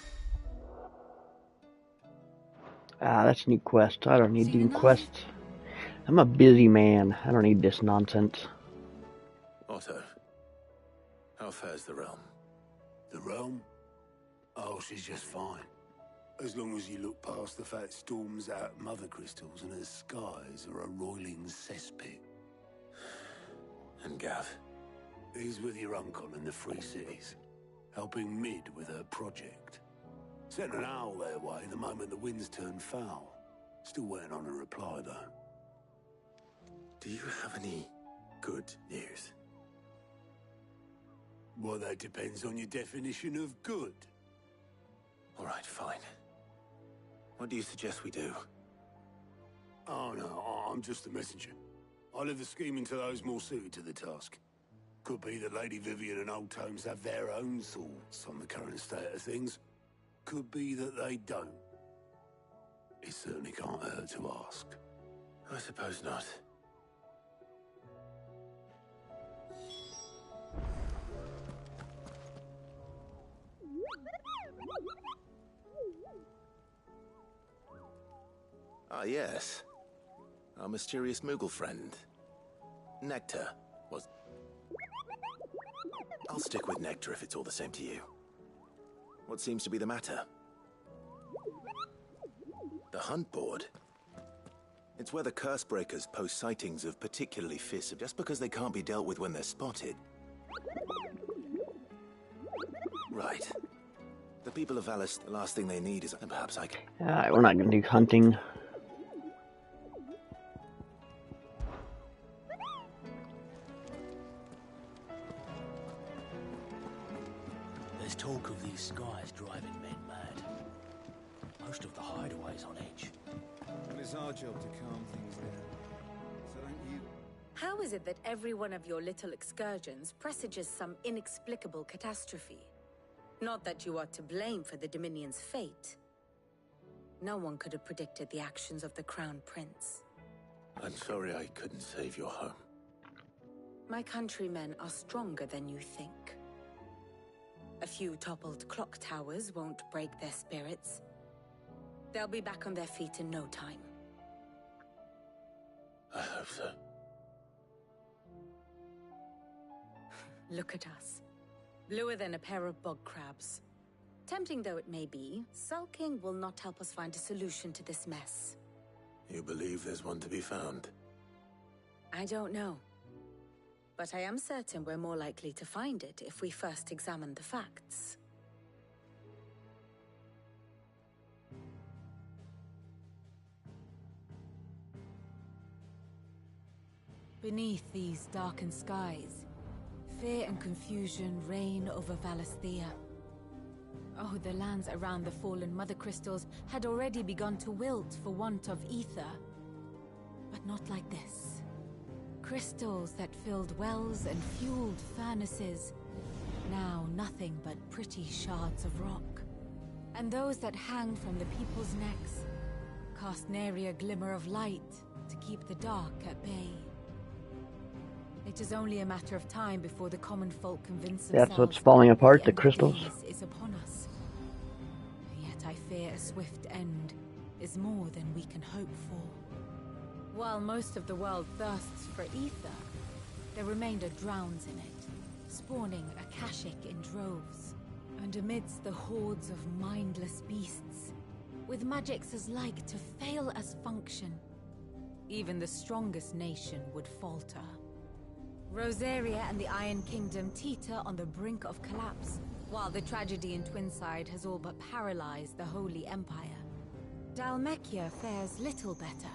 Ah, that's new quest. I don't need new quests. I'm a busy man. I don't need this nonsense. Otto, how fares the realm? The realm? Oh, she's just fine. As long as you look past the fat storms out mother crystals and her skies are a roiling cesspit. And Gav? He's with your uncle in the Free Cities, helping Mid with her project. Sent an owl their way the moment the winds turned foul. Still waiting on a reply, though. Do you have any good news? Well, that depends on your definition of good. All right, fine. What do you suggest we do? Oh, no, I'm just a messenger. I leave the scheming to those more suited to the task. Could be that Lady Vivian and Old Tomes have their own thoughts on the current state of things. Could be that they don't. It certainly can't hurt to ask. I suppose not. Ah, yes. Our mysterious Moogle friend. Nectar was... I'll stick with Nectar if it's all the same to you. What seems to be the matter? The hunt board? It's where the curse breakers post sightings of particularly fearsome, just because they can't be dealt with when they're spotted. Right. The people of Alice, the last thing they need is... And perhaps I can... Alright, we're not going to do hunting. There's talk of these skies driving men mad. Most of the hideaways on edge. Well, it's our job to calm things down. So don't you... How is it that every one of your little excursions presages some inexplicable catastrophe? Not that you are to blame for the Dominion's fate. No one could have predicted the actions of the Crown Prince. I'm sorry I couldn't save your home. My countrymen are stronger than you think. A few toppled clock towers won't break their spirits. They'll be back on their feet in no time. I hope so. Look at us. Bluer than a pair of bog crabs. Tempting though it may be, sulking will not help us find a solution to this mess. You believe there's one to be found? I don't know. But I am certain we're more likely to find it if we first examine the facts. Beneath these darkened skies, fear and confusion reign over Valisthea. Oh, the lands around the fallen Mother Crystals had already begun to wilt for want of ether. But not like this. Crystals that filled wells and fueled furnaces, now nothing but pretty shards of rock. And those that hang from the people's necks cast nary a glimmer of light to keep the dark at bay. It is only a matter of time before the common folk convince themselves That's what's falling apart, the end of crystals. days is upon us. Yet I fear a swift end is more than we can hope for. While most of the world thirsts for ether, the remainder drowns in it, spawning Akashic in droves. And amidst the hordes of mindless beasts, with magics as like to fail as function, even the strongest nation would falter. Rosaria and the Iron Kingdom teeter on the brink of collapse, while the tragedy in Twinside has all but paralyzed the Holy Empire. Dalmekia fares little better.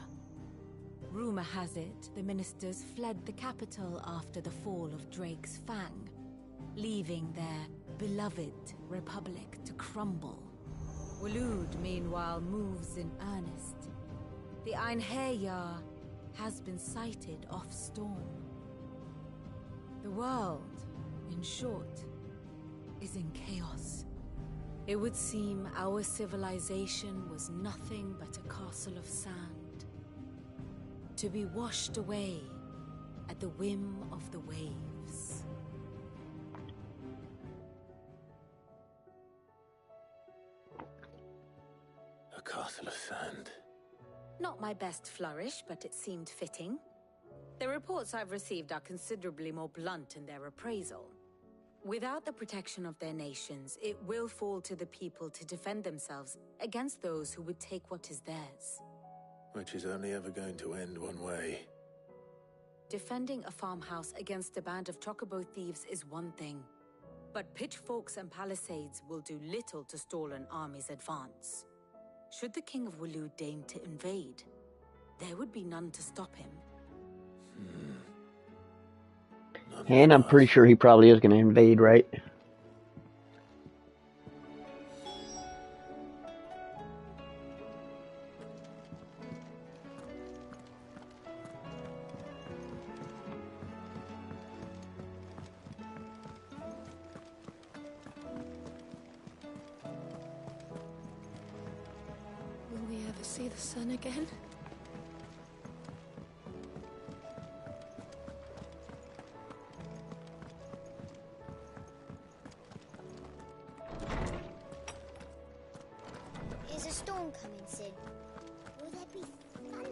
Rumor has it the ministers fled the capital after the fall of Drake's Fang, leaving their beloved republic to crumble. Waloed, meanwhile, moves in earnest. The Einherjar has been sighted off-storm. The world, in short, is in chaos. It would seem our civilization was nothing but a castle of sand, to be washed away at the whim of the waves. A castle of sand. Not my best flourish, but it seemed fitting. The reports I've received are considerably more blunt in their appraisal. Without the protection of their nations, it will fall to the people to defend themselves against those who would take what is theirs. Which is only ever going to end one way. Defending a farmhouse against a band of chocobo thieves is one thing, but pitchforks and palisades will do little to stall an army's advance. Should the King of Waloed deign to invade, there would be none to stop him. And I'm pretty sure he probably is going to invade, right? Will we ever see the sun again? Is a storm coming, Sid? Will there be thunder?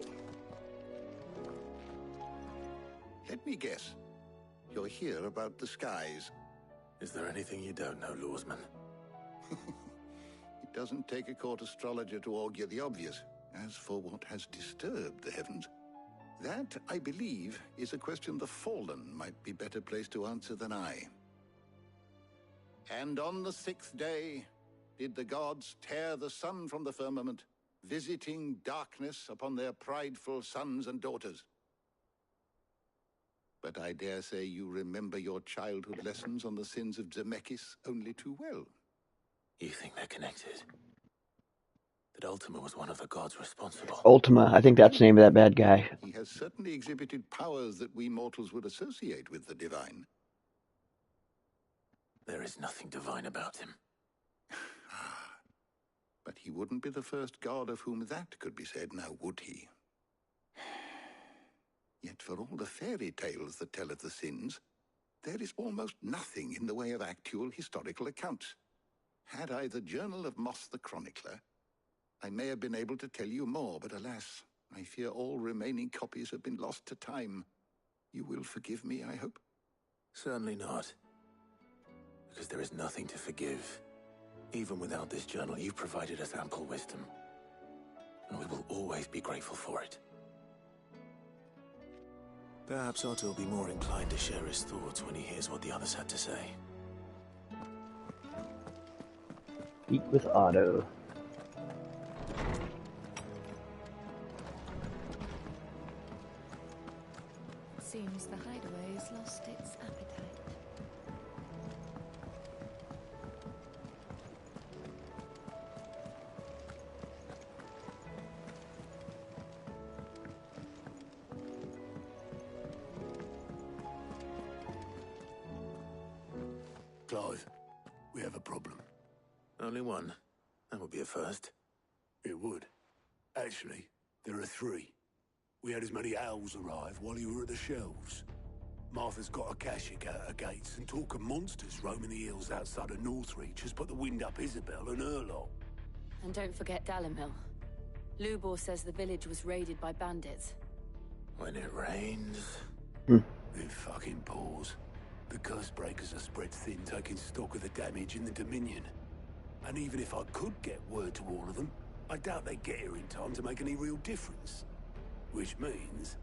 Let me guess. You're here about the skies. Is there anything you don't know, Lawsman? It doesn't take a court astrologer to augur the obvious. As for what has disturbed the heavens, that, I believe, is a question the Fallen might be better placed to answer than I. And on the 6th day did the gods tear the sun from the firmament, visiting darkness upon their prideful sons and daughters. But I dare say you remember your childhood lessons on the sins of Zemeckis only too well. You think they're connected? That Ultima was one of the gods responsible? Ultima, I think that's the name of that bad guy. He has certainly exhibited powers that we mortals would associate with the divine. There is nothing divine about him. But he wouldn't be the first god of whom that could be said, now would he? Yet for all the fairy tales that tell of the sins, there is almost nothing in the way of actual historical accounts. Had I the Journal of Moss the Chronicler, I may have been able to tell you more, but alas, I fear all remaining copies have been lost to time. You will forgive me, I hope? Certainly not. Because there is nothing to forgive. Even without this journal, you've provided us ample wisdom. And we will always be grateful for it. Perhaps Otto will be more inclined to share his thoughts when he hears what the others had to say. Speak with Otto. Seems the hideaway has lost its appetite. Clive, we have a problem. Only one. That would be a first. It would. Actually, there are 3. We had as many owls arrive while you were at the shelves. Martha's got a Akashic at her gates, and talk of monsters roaming the hills outside of Northreach has put the wind up Isabel and her lot. And don't forget Dalimil. Lubor says the village was raided by bandits. When it rains... It fucking pours. The curse breakers are spread thin, taking stock of the damage in the Dominion. And even if I could get word to all of them, I doubt they'd get here in time to make any real difference. Which means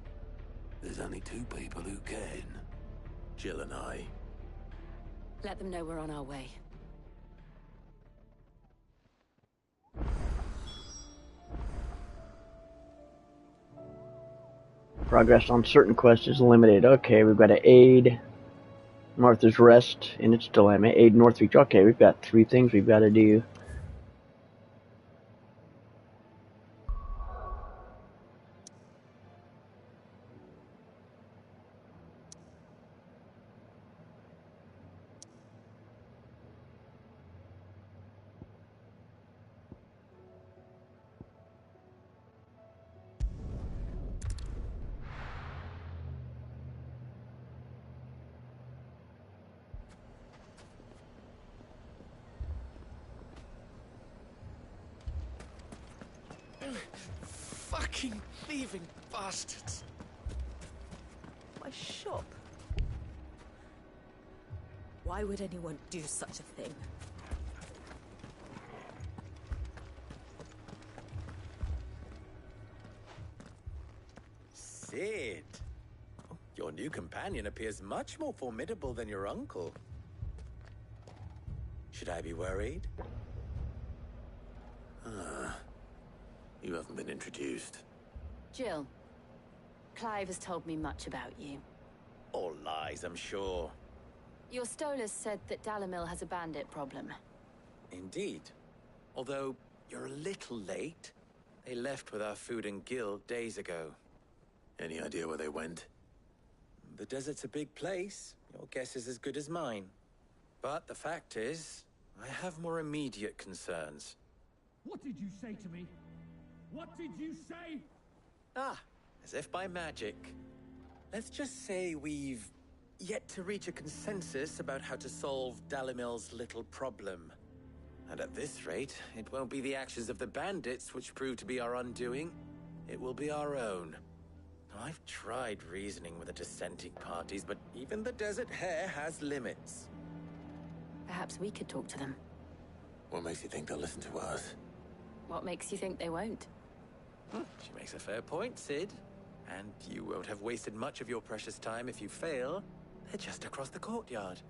there's only 2 people who can. Jill and I. Let them know we're on our way. Progress on certain quests is limited. Okay, we've got to aid Martha's Rest in its dilemma. Aid Northreach. Okay, we've got 3 things we've got to do. Fucking thieving bastards! My shop. Why would anyone do such a thing? Sid! Your new companion appears much more formidable than your uncle. Should I be worried? You haven't been introduced. Jill, Clive has told me much about you. All lies, I'm sure. Your Stolas said that Dalimil has a bandit problem. Indeed. Although, you're a little late. They left with our food and guild days ago. Any idea where they went? The desert's a big place. Your guess is as good as mine. But the fact is, I have more immediate concerns. What did you say to me? What did you say? Ah, as if by magic. Let's just say we've yet to reach a consensus about how to solve Dalimil's little problem. And at this rate, it won't be the actions of the bandits which prove to be our undoing. It will be our own. I've tried reasoning with the dissenting parties, but even the Desert Hare has limits. Perhaps we could talk to them. What makes you think they'll listen to us? What makes you think they won't? She makes a fair point, Sid. And you won't have wasted much of your precious time if you fail. They're just across the courtyard.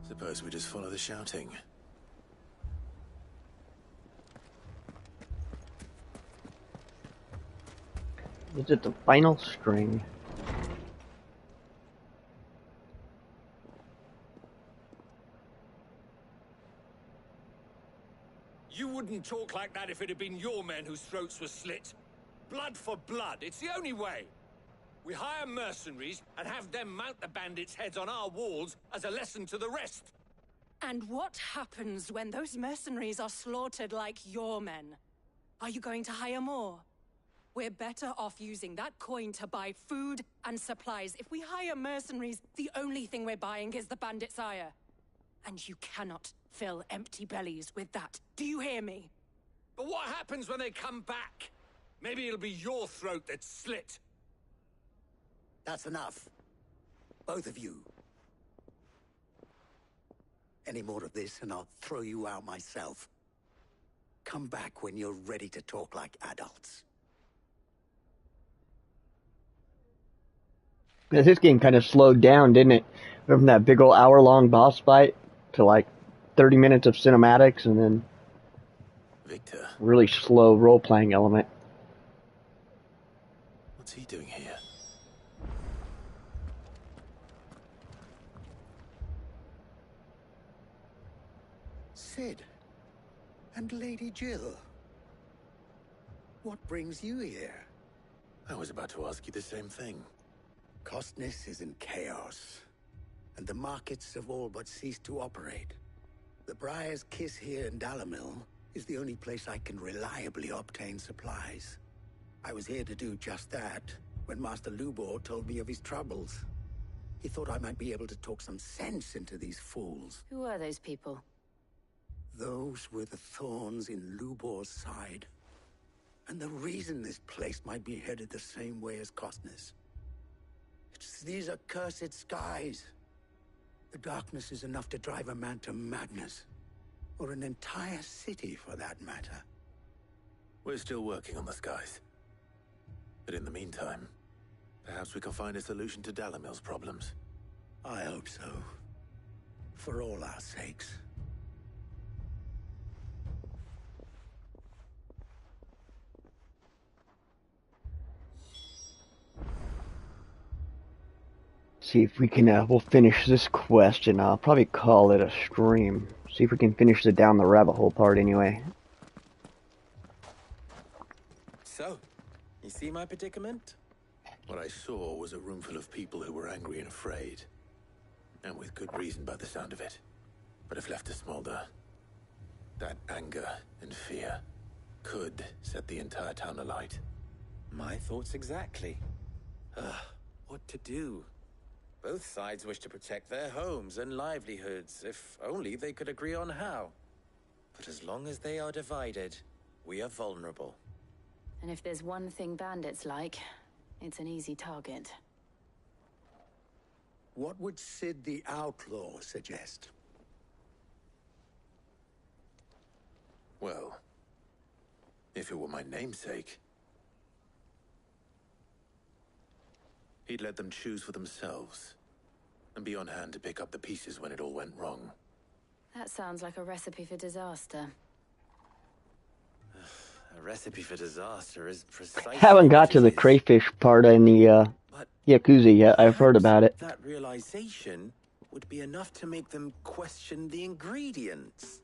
Suppose we just follow the shouting. Is it the final string? You wouldn't talk like that if it had been your men whose throats were slit. Blood for blood, it's the only way. We hire mercenaries and have them mount the bandits' heads on our walls as a lesson to the rest. And what happens when those mercenaries are slaughtered like your men? Are you going to hire more? We're better off using that coin to buy food and supplies. If we hire mercenaries, the only thing we're buying is the bandits' ire. And you cannot fill empty bellies with that. Do you hear me? But what happens when they come back? Maybe it'll be your throat that's slit. That's enough. Both of you. Any more of this and I'll throw you out myself. Come back when you're ready to talk like adults. This game kind of slowed down, didn't it? From that big old hour-long boss fight to like 30 minutes of cinematics and then Victor, really slow role-playing element. what's he doing here? Sid. And Lady Jill. What brings you here? I was about to ask you the same thing. Costness is in chaos, and the markets have all but ceased to operate. The Briar's Kiss here in Dalamil is the only place I can reliably obtain supplies. I was here to do just that when Master Lubor told me of his troubles. He thought I might be able to talk some sense into these fools. Who are those people? Those were the thorns in Lubor's side. And the reason this place might be headed the same way as Costness. It's these accursed skies. The darkness is enough to drive a man to madness. Or an entire city, for that matter. We're still working on the skies. But in the meantime, perhaps we can find a solution to Dalamil's problems. I hope so. For all our sakes. See if we can, we'll finish this quest and I'll probably call it a stream. See if we can finish the down the rabbit hole part anyway. So, you see my predicament? What I saw was a room full of people who were angry and afraid. And with good reason by the sound of it. But if left to smolder, that anger and fear could set the entire town alight. My thoughts exactly. What to do? Both sides wish to protect their homes and livelihoods, if only they could agree on how. But as long as they are divided, we are vulnerable. And if there's one thing bandits like, it's an easy target. What would Sid the Outlaw suggest? Well, if it were my namesake, he'd let them choose for themselves, and be on hand to pick up the pieces when it all went wrong. That sounds like a recipe for disaster. A recipe for disaster is precisely... Haven't got to the crayfish part in the Yakuza yet. I've heard about it. That realization would be enough to make them question the ingredients.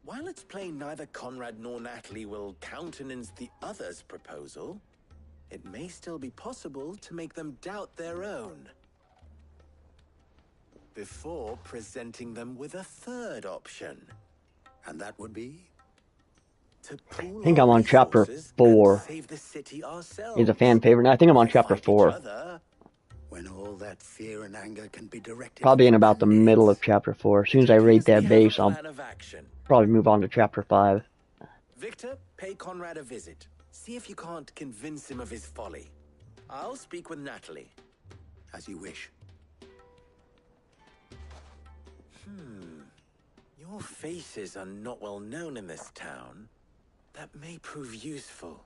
While it's plain neither Conrad nor Natalie will countenance the other's proposal, it may still be possible to make them doubt their own. Before presenting them with a third option. And that would be? I think I'm on chapter 4. He's a fan favorite. I think I'm on chapter 4. When all that fear and anger can be directed. Probably in about the middle of chapter 4. As soon as I rate that base, I'll probably move on to chapter 5. Victor, pay Conrad a visit. See if you can't convince him of his folly. I'll speak with Natalie. As you wish. Your faces are not well known in this town. That may prove useful.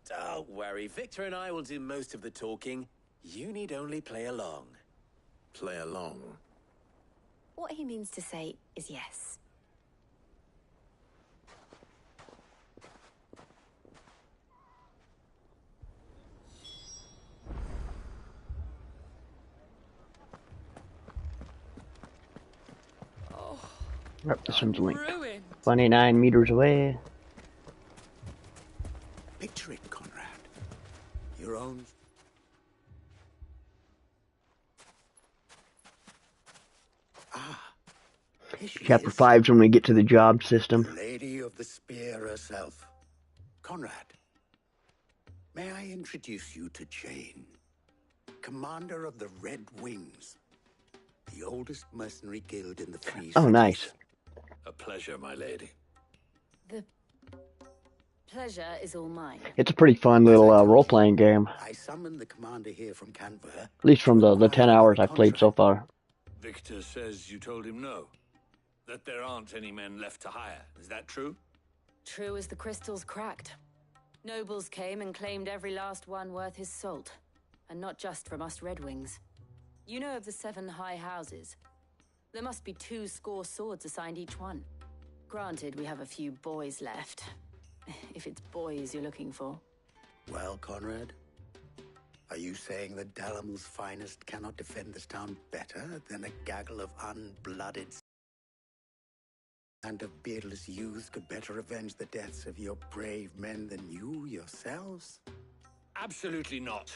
Don't worry, Victor and I will do most of the talking. You need only play along. Play along? What he means to say is yes. Oh, this one's linked. 29 meters away. Picture it, Conrad. Your own... Chapter 5's when we get to the job system. Lady of the Spear herself. Conrad, may I introduce you to Jane, commander of the Red Wings, the oldest mercenary guild in the Free Oh, nice. A pleasure, my lady. The pleasure is all mine. It's a pretty fun little role-playing game. I summoned the commander here from Canberra. At least from the 10 hours I've played so far. Victor says you told him no. That there aren't any men left to hire. Is that true? True as the crystals cracked. Nobles came and claimed every last one worth his salt. And not just from us Red Wings. You know of the 7 high houses. There must be 2 swords assigned each one. Granted, we have a few boys left. If it's boys you're looking for. Well, Conrad, are you saying that Dalamil's finest cannot defend this town better than a gaggle of unblooded and of beardless youths could better avenge the deaths of your brave men than you yourselves? Absolutely not.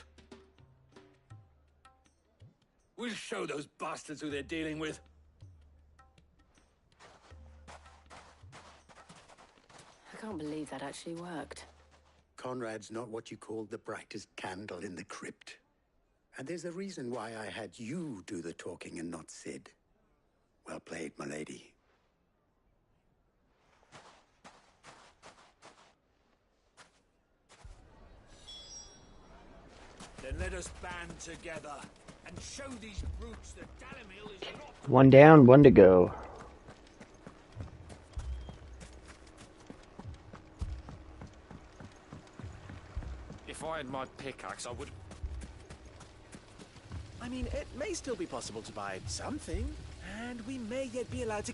We'll show those bastards who they're dealing with. I can't believe that actually worked. Conrad's not what you call the brightest candle in the crypt. And there's a reason why I had you do the talking and not Sid. Well played, my lady. Then let us band together and show these brutes that Dalamil is not... One down, one to go. If I had my pickaxe, I would... I mean, it may still be possible to buy something, and we may yet be allowed to...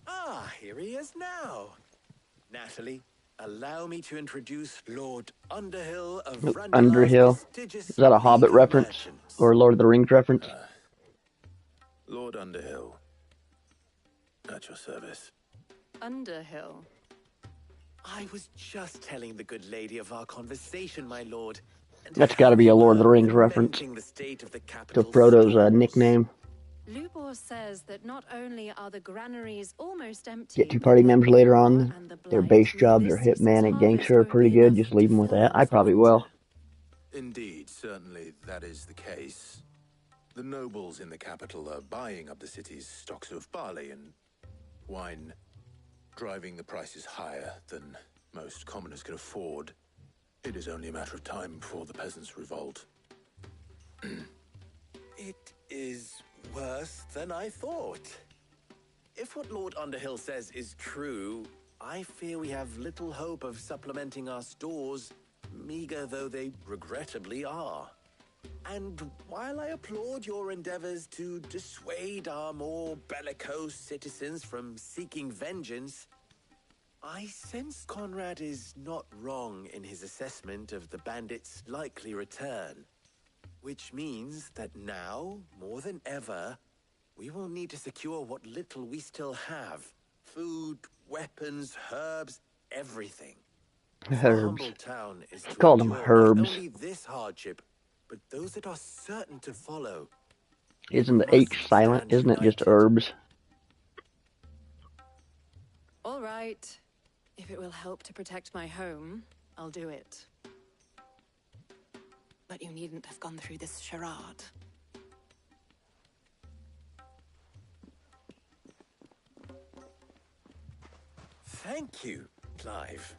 Ah, here he is now. Natalie, allow me to introduce Lord Underhill of Randallar's Underhill. prestigious Is that a Hobbit legal reference? merchants. Or Lord of the Rings reference? Lord Underhill. At your service. Underhill. I was just telling the good lady of our conversation, my lord. That's got to be a Lord of the Rings reference. To Frodo's nickname. Lubor says that not only are the granaries almost empty, Get 2 party members later on. Their base job, their hitman and gangster are pretty good. Just leave them with that. I probably will. Indeed, certainly that is the case. The nobles in the capital are buying up the city's stocks of barley and wine, driving the prices higher than most commoners can afford. It is only a matter of time before the peasants revolt. It is worse than I thought. If what Lord Underhill says is true, I fear we have little hope of supplementing our stores, meager though they regrettably are. And while I applaud your endeavors to dissuade our more bellicose citizens from seeking vengeance, I sense Conrad is not wrong in his assessment of the bandits' likely return. Which means that now, more than ever, we will need to secure what little we still have. Food, weapons, herbs, everything. Our humble Herbs. town is to Called them endure not herbs. only this hardship, but those that are certain to follow. Isn't the H silent? Isn't it just herbs? All right. If it will help to protect my home, I'll do it. But you needn't have gone through this charade. Thank you, Clive.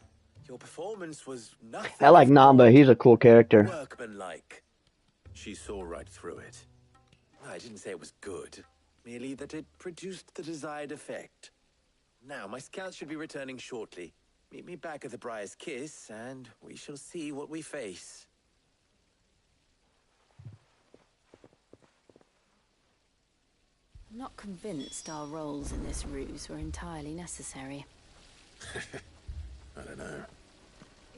Your performance was nothing. I like Namba. He's a cool character. Workmanlike. She saw right through it. I didn't say it was good, merely that it produced the desired effect. Now, my scouts should be returning shortly. Meet me back at the Briar's Kiss, and we shall see what we face. I'm not convinced our roles in this ruse were entirely necessary. I don't know.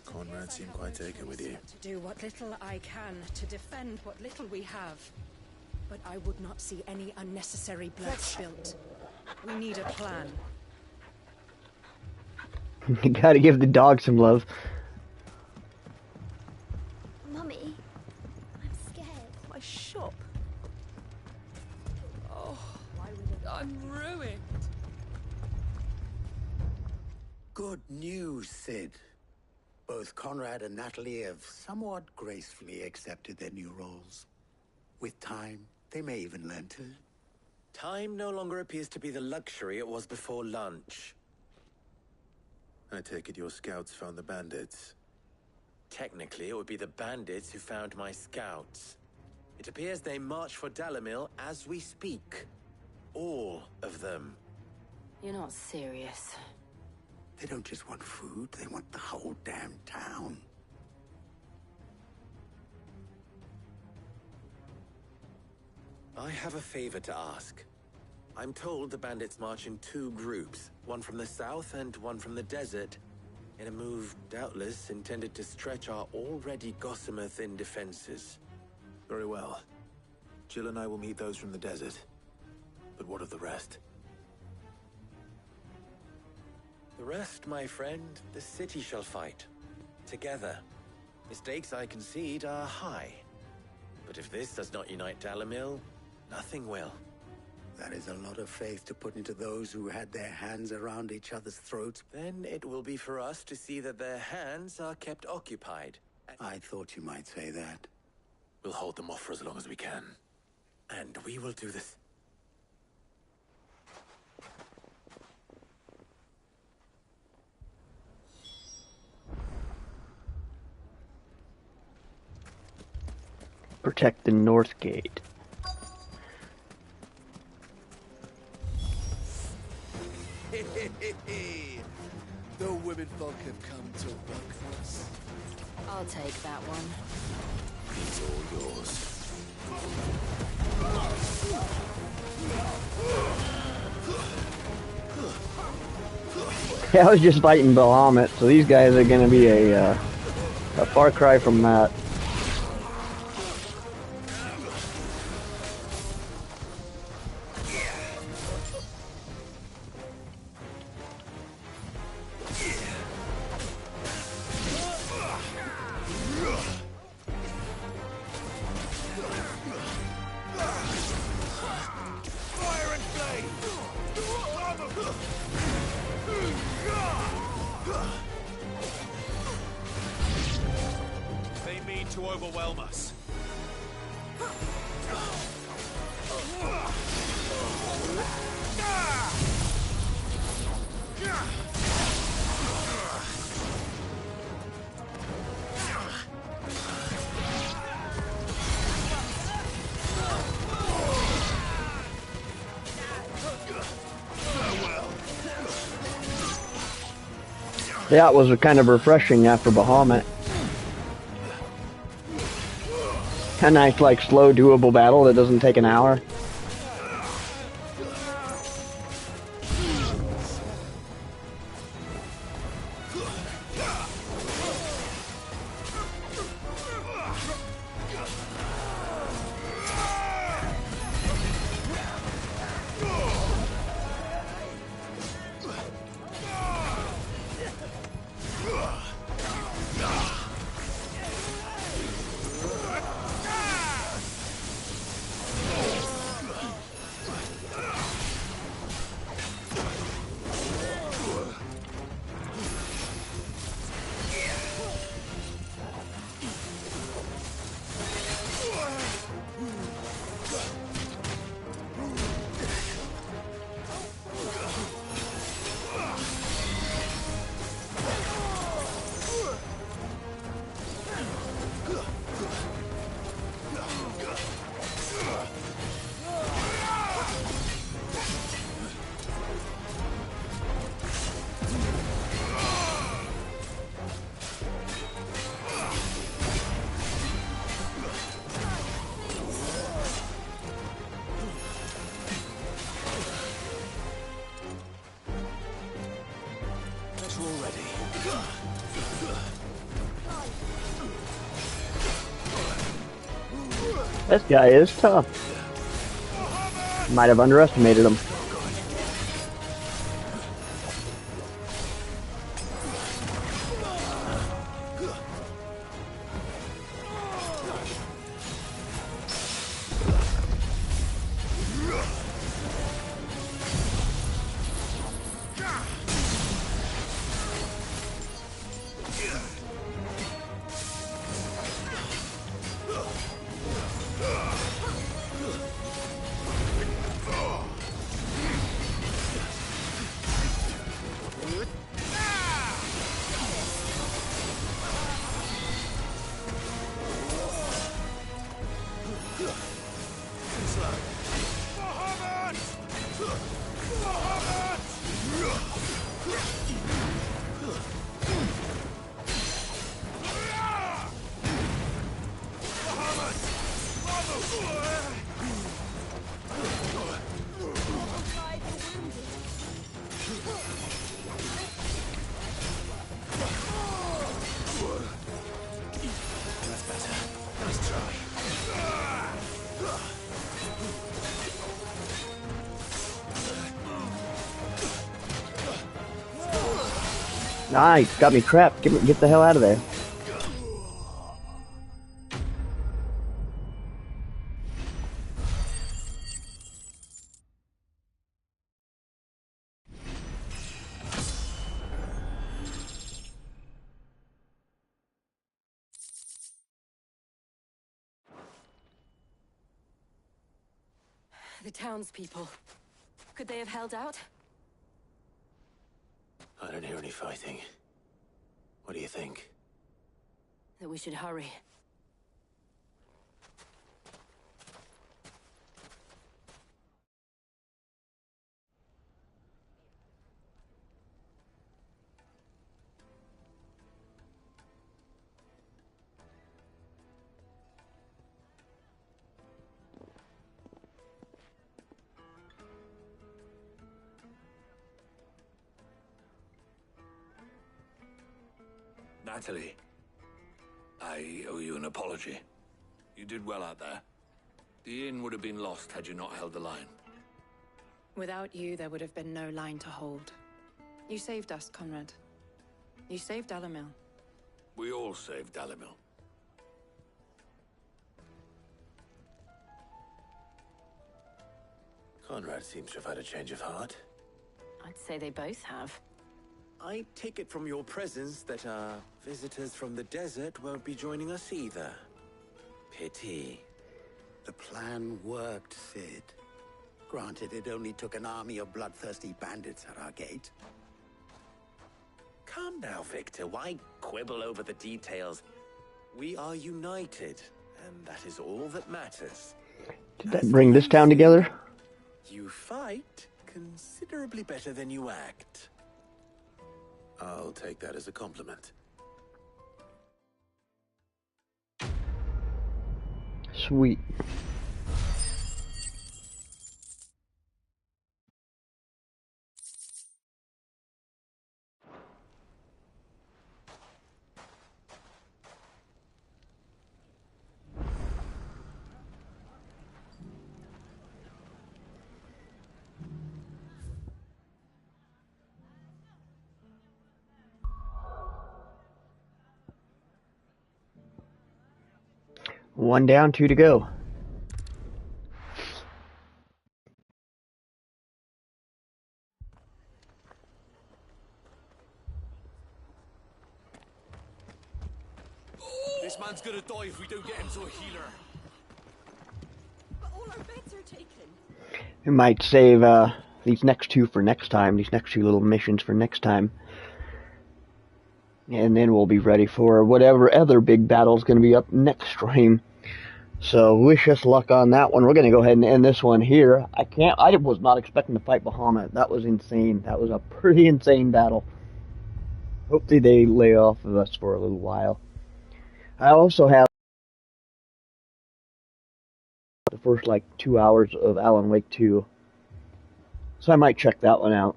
Conrad seemed quite taken with you. To do what little I can to defend what little we have. But I would not see any unnecessary blood spilt. We need a plan. You gotta give the dog some love. Mummy, I'm scared. My shop. Oh, I'm ruined. Good news, Sid. Both Conrad and Natalie have somewhat gracefully accepted their new roles. With time, they may even learn to. Time no longer appears to be the luxury it was before lunch. I take it your scouts found the bandits. Technically, it would be the bandits who found my scouts. It appears they march for Dalimil as we speak. All of them. You're not serious. They don't just want food, they want the whole damn town. I have a favor to ask. I'm told the bandits march in 2 groups, one from the south and one from the desert, in a move doubtless intended to stretch our already gossamer-thin defenses. Very well. Jill and I will meet those from the desert. But what of the rest? The rest, my friend, the city shall fight. Together. The stakes, I concede, are high. But if this does not unite Dalimil, nothing will. That is a lot of faith to put into those who had their hands around each other's throats. Then it will be for us to see that their hands are kept occupied. I thought you might say that. We'll hold them off for as long as we can. And we will do this. Protect the North Gate. The women folk have come to work for us. I'll take that one. It's all yours. I was just fighting Bahamut, so these guys are gonna be a far cry from that. They mean to overwhelm us. That was kind of refreshing after Bahamut. A nice, like, slow, doable battle that doesn't take an hour. This guy is tough. Might have underestimated him. Nice, got me trapped. Get the hell out of there. The townspeople. Could they have held out? I don't hear any fighting. What do you think? That we should hurry. Natalie, I owe you an apology. You did well out there. The inn would have been lost had you not held the line. Without you, there would have been no line to hold. You saved us, Conrad. You saved Dalamil. We all saved Dalamil. Conrad seems to have had a change of heart. I'd say they both have. I take it from your presence that our visitors from the desert won't be joining us either. Pity. The plan worked, Sid. Granted, it only took an army of bloodthirsty bandits at our gate. Calm now, Victor. Why quibble over the details? We are united, and that is all that matters. Did that bring this town together? You fight considerably better than you act. I'll take that as a compliment. Sweet. One down, two to go. This man's gonna die if we don't get him to a healer. But all our beds are taken. We might save these next two for next time. These next two little missions for next time. And then we'll be ready for whatever other big battle is going to be up next stream. So wish us luck on that one. We're going to go ahead and end this one here. I was not expecting to fight Bahamut. That was insane. That was a pretty insane battle. Hopefully they lay off of us for a little while. I also have the first 2 hours of Alan Wake 2. So I might check that one out.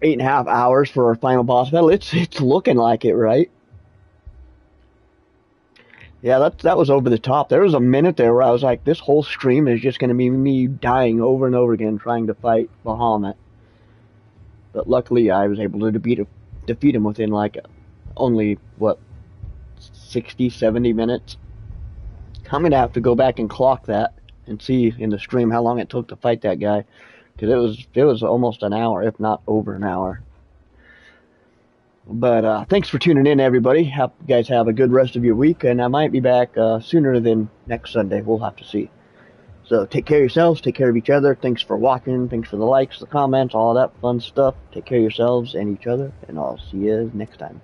8.5 hours for our final boss battle. It's looking like it, right? Yeah, that was over the top. There was a minute there where I was like, this whole stream is just going to be me dying over and over again trying to fight Bahamut. But luckily, I was able to defeat him within like only, what, 60, 70 minutes? I'm going to have to go back and clock that and see in the stream how long it took to fight that guy. Because it was almost an hour, if not over an hour. But thanks for tuning in, everybody. Hope you guys have a good rest of your week, and I might be back sooner than next Sunday. We'll have to see. So take care of yourselves, take care of each other. Thanks for watching, thanks for the likes, the comments, all that fun stuff. Take care of yourselves and each other, and I'll see you next time.